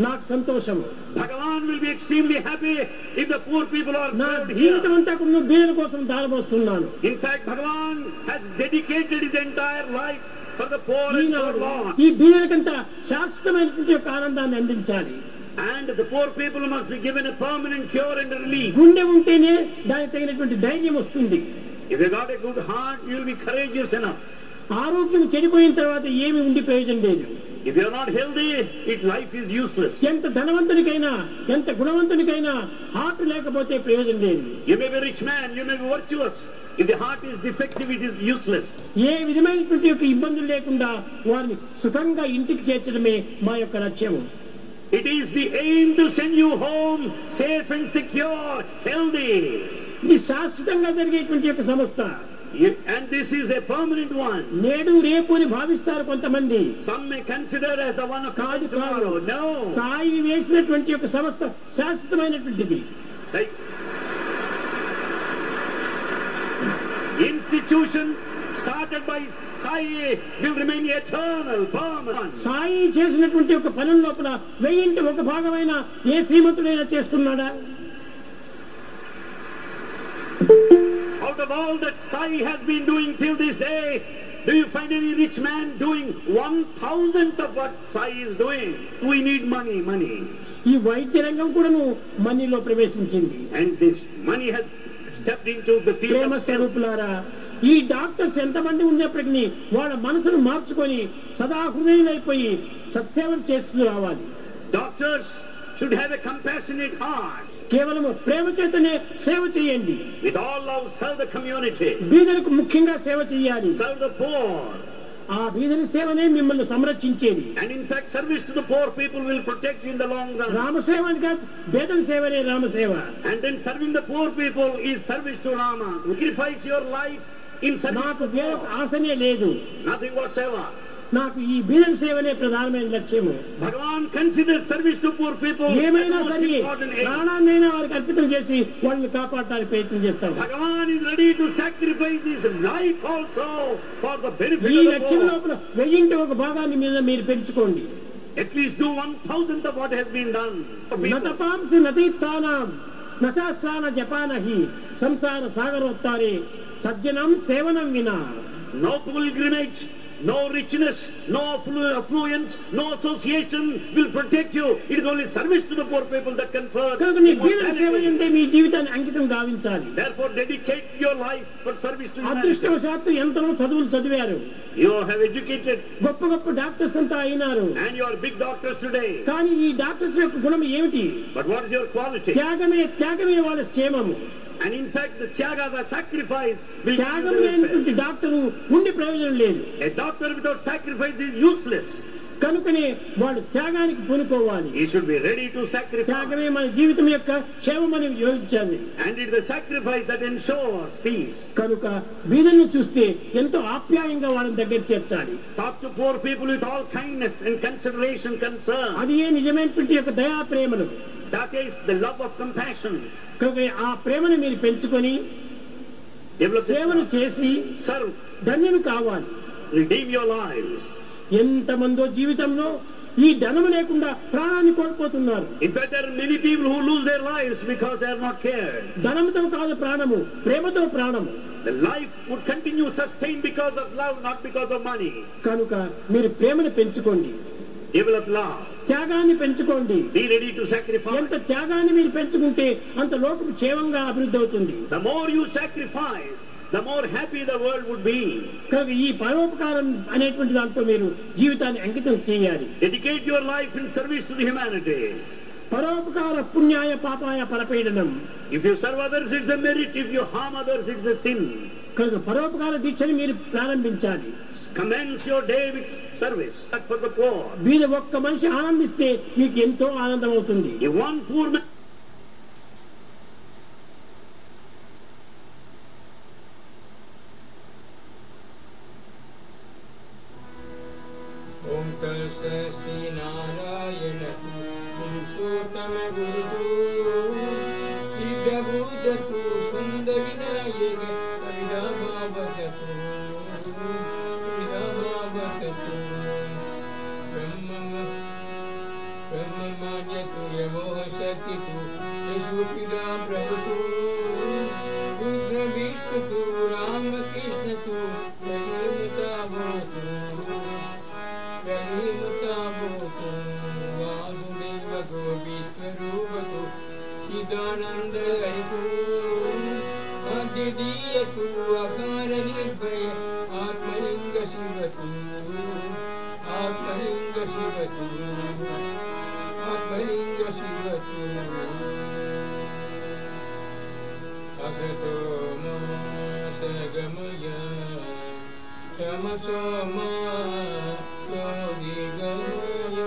నాకు సంతోషము. Bhagavan will be extremely happy if the poor people are నా served here. జీవితం అంతా కూడా బీదల కోసం దారపోస్తున్నాను. In fact, Bhagavan has dedicated his entire life for the poor and forlorn. ఈ బీదలకంతా శాశ్వతమైనటువంటి యొక్క ఆనందాన్ని అందించాలి. And the poor people must be given a permanent cure and relief. గుండె ఉంటేనే దానికి తగినటువంటి ధైర్యం వస్తుంది. If you got a good heart, you will be courageous enough. ఆరోగ్యం చెడిపోయిన తర్వాత ఏమి ఉండి ప్రయోజనం లేదు. If you are not healthy, life is useless. ఎంత ధనవంతునికైనా ఎంత గుణవంతునికైనా హార్ట్ లేకపోతే ప్రయోజనం లేదు. You may be rich man, you may be virtuous. If the heart is defective, it is useless. ఏ విధమైనటువంటి యొక్క ఇబ్బందులు లేకుండా వారిని సుఖంగా ఇంటికి చేర్చడమే మా యొక్క లక్ష్యము. It is the aim to send you home safe and secure, healthy. ఇది శాశ్వతంగా జరిగేటువంటి యొక్క సంస్థ. And this is a permanent one. నేడు రేపు అని భావిస్తారు కొంతమంది. Some may consider as the one of కాదు tomorrow. No. సాయి వేసినటువంటి యొక్క సంస్థ శాశ్వతమైనటువంటిది. Institution started by Sai will remain eternal, permanent. Sai చేసినటువంటి ఒక పనుల లోపల 1000 ఒక భాగమైన ఏ శ్రీమంతుడైనా చేస్తున్నాడా? Out of all that Sai has been doing till this day, do you find any rich man doing 1,000th of what Sai is doing? We need money. ఈ వైద్య రంగం కూడాను మనీలో ప్రవేశించింది. And this money has stepped into the field Prema of స్వరూపులారా, ఈ doctors ఎంతమంది ఉన్నప్పటికీ వాళ్ళ మనసును మార్చుకొని సదా హృదయులైపోయి సత్సేవలు చేస్తూ రావాలి. Doctors should have a compassionate heart. కేవలం ప్రేమ చేతనే సేవ చేయండి. With all love, serve the community. బీదలకు ముఖ్యంగా సేవ చేయాలి. Serve the poor. ఆ బీదల సేవనే మిమ్మల్ని సంరక్షించేది. And in fact, service to the poor people will protect you in the long run. రామసేవ అని కాదు, బీదల సేవనే రామసేవ. And then serving the poor people is service to Rama. Sacrifice your life in service. నాకు వేరే ఆశనే లేదు. Nothing whatsoever. నాకు ఈ బీదల సేవనే ప్రధానమైన లక్ష్యము. Bhagavan considers service to poor people ఏమైనా సరే ప్రాణాన్నైనా వారికి అర్పితం చేసి వాళ్ళని కాపాడటానికి ప్రయత్నం చేస్తాం. Bhagavan is ready to sacrifice his life also for the benefit ఈ of the లక్ష్యం poor. లోపల 1000 ఒక భాగాన్ని మీద మీరు పెంచుకోండి. At least do 1,000th of what has been done. నతపాంసి నతీత్తానాం నశాస్త్రాన జపానహి సంసార సాగరోత్తారే సజ్జనం సేవనం వినా. No pilgrimage, no richness, no affluence, no association will protect you. It is only service to the poor people that confers immortality. మీ జీవితాన్ని అంకితం గావించాలి. Therefore, dedicate your life for service to humanity. అదృష్టవశాత్తు ఎంతో చదువులు చదివారు. You have educated. గొప్ప గొప్ప doctors అంతా అయినారు. And you are big doctors today. కానీ ఈ డాక్టర్స్ యొక్క గుణం ఏమిటి? But what is your quality? త్యాగమే వాళ్ళ క్షేమము. And in fact, the tyaga, the sacrifice, will త్యాగం లేనటువంటి డాక్టరు ఉండి ప్రయోజనం లేదు. A doctor without sacrifice is useless. కనుకనే వాడు త్యాగానికి పూనుకోవాలి. He should be ready to sacrifice. త్యాగమే మన జీవితం యొక్క క్షేమమని యోచించాలి. And it is the sacrifice that ensures peace. కనుక బీదలను చూస్తే ఎంతో ఆప్యాయంగా వాళ్ళని దగ్గర చేర్చాలి. Talk to poor people with all kindness and consideration, concern. అది ఏ నిజమైనటువంటి యొక్క దయా ప్రేమలు. That is the love of compassion. కనుక ఆ ప్రేమను మీరు పెంచుకొని సేవను చేసి ధన్యులు కావాలి. Redeem your lives. ఎంతమందో జీవితంలో ఈ ధనము లేకుండా ప్రాణాన్ని కోల్పోతున్నారు. In fact, there are many people who lose their lives because they are not cared. ధనముతో కాదు ప్రాణము, ప్రేమతో ప్రాణము. The life would continue sustained because of love, not because of money. కనుక మీరు ప్రేమను పెంచుకోండి. Develop love. త్యాగాన్ని పెంచుకోండి. Be ready to sacrifice. ఎంత త్యాగాన్ని మీరు పెంచుకుంటే అంత లోకం క్షేమంగా అభివృద్ధి అవుతుంది. The more you sacrifice, the more happy the world would be. కనుక ఈ పరోపకారం అనేటువంటి దాంతో మీరు జీవితాన్ని అంకితం చేయాలి. Dedicate your life in service to the humanity. పరోపకార పుణ్యాయ పాపాయ పరపీడనం. If you serve others, it's a merit. If you harm others, it's a sin. కనుక పరోపకార దీక్షని మీరు ప్రారంభించాలి. Commence your day with service for the poor. మీరు ఒక్క మనిషి ఆనందిస్తే మీకు ఎంతో ఆనందం అవుతుంది. If one poor man ओम तस्य श्री नारायण पुरुषोत्तम गुरु सिद्ध बुद्ध तु सुंदर विनायक सविदा भावत तु ब्रह्ममान्य तु यमो शक्ति तु यशु पिता प्रभु तु रुद्र विष्णु तु राम कृष्ण तु प्रणीता भवतु वासुदेव तो विश्वरूप तो चिदानंद हरितु अद्वितीय तु अकार निर्भय आत्मलिंग शिव तु आत्मलिंग शिव तु आत्मलिंग शिव तु असतो मा सगमय तमसो मा योगिगमय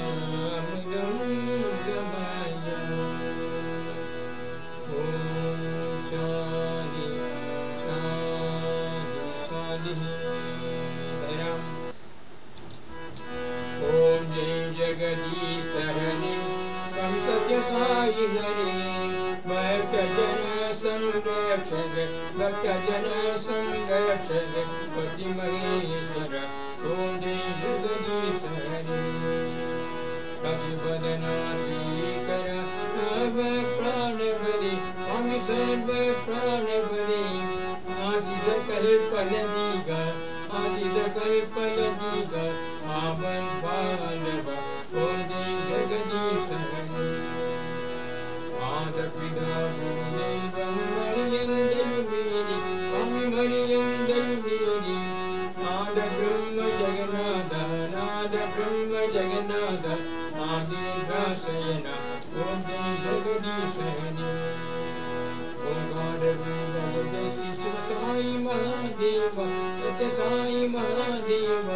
नित्यममृतं गमय. ॐ शान्ति शान्ति शान्तिः. ॐ जय जगदीश हरि तं सत्य साई हरि भक्तजन संरक्षक भक्तजन संरक्षक पति महेश्वर. ॐ जय जगदीश हरि पशुपदना श्रीकर सर्व प्राणबलि स्वामी सर्व प्राणबलि आसित कल्पलदीगा आसित कल्पलदीगा आवन पालव. ॐ जय जगदीश हरि आदपिदा देवं मरियन्दयुमेनि स्वामी मरियन्दयुमेनि नाद ब्रह्म जगन्नाथ नाद ब्रह्म जगन्नाथ आदिराशयन. ॐ जय जगदीश हरि ओंकार रूप शिव साई महादेव सत्य साई महादेव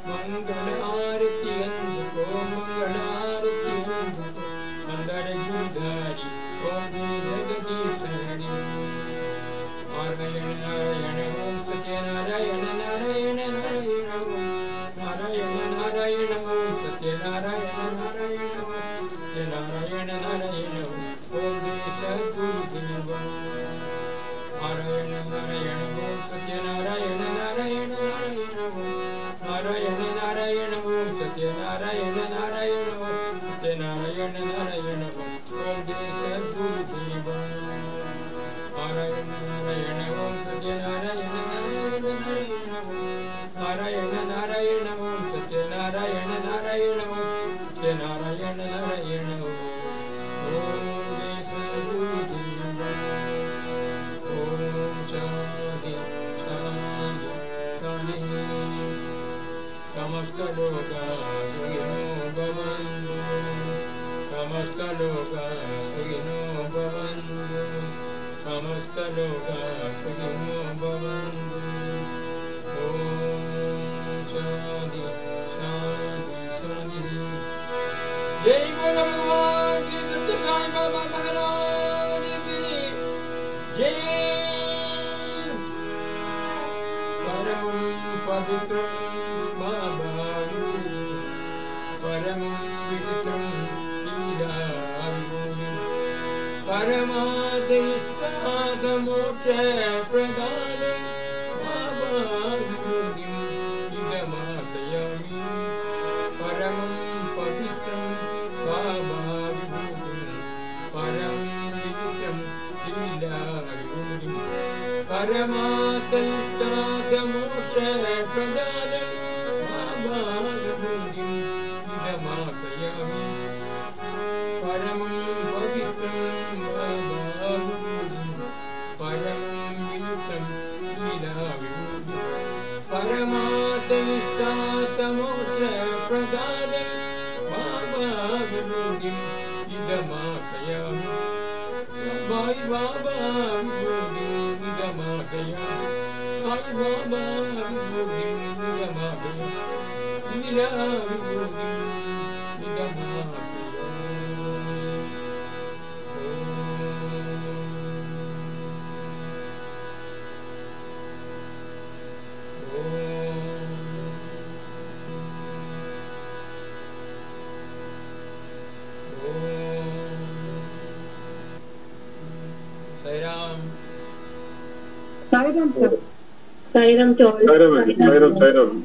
मंगल आरती अंधको मंगल आरती अंधको अंदर जुदारी. ओम जगदीश हरि नारायण नारायण ओम सत्य नारायण नारायण नारायण ओम नारायण नारायण ओम सत्य नारायण नारायण ओम सत्य नारायण नारायण ओम सद्गुरु देव नारायण नारायण ओम सत्य नारायण नारायण नारायण ओम नारायण नारायण ओम सत्य नारायण नारायण ओम सत्य नारायण नारायण ओम सद्गुरु देव नारायण नारायण ओम सत्य नारायण नारायण नारायण ओम नारायण नारायण ओम सत्य नारायण नारायण ओम सत्य नारायण नारायण ओम सद्गुरु देव. ओम शांति शांति शांति. समस्त लोका सुखिनो भवन्तु समस्त लोका सुखिनो भवन्तु समस्त लोका सुखिनो भवन्तु. ओम शांति शांति शांति. जय बोलो भगवान श्री सत्य साई बाबा महाराज की जय. परम पवित्र बाबा परम विचित्रं लीलाविभूति परमादेष्टादमोक्ष प्रदानं बाबा विभूतिं इदमाश्रयामि. परमं पवित्रं बाबा विभूतिं परम विचित्रं लीलाविभूतिं परमादेष्टादमोक्ष प्रदानं बाबा विभूतिं इदमाश्रयामि. परमं पवित्रं बाबा विभूतिं परम विचित्रं लीलाविभूतिं परमादेष्टादमोक्ष प्रदानं Baba Vibhuti Nigamasaya Sai Baba Vibhuti Nigamasaya Nila Vibhuti Nigamasaya Sairam to all. Sairam.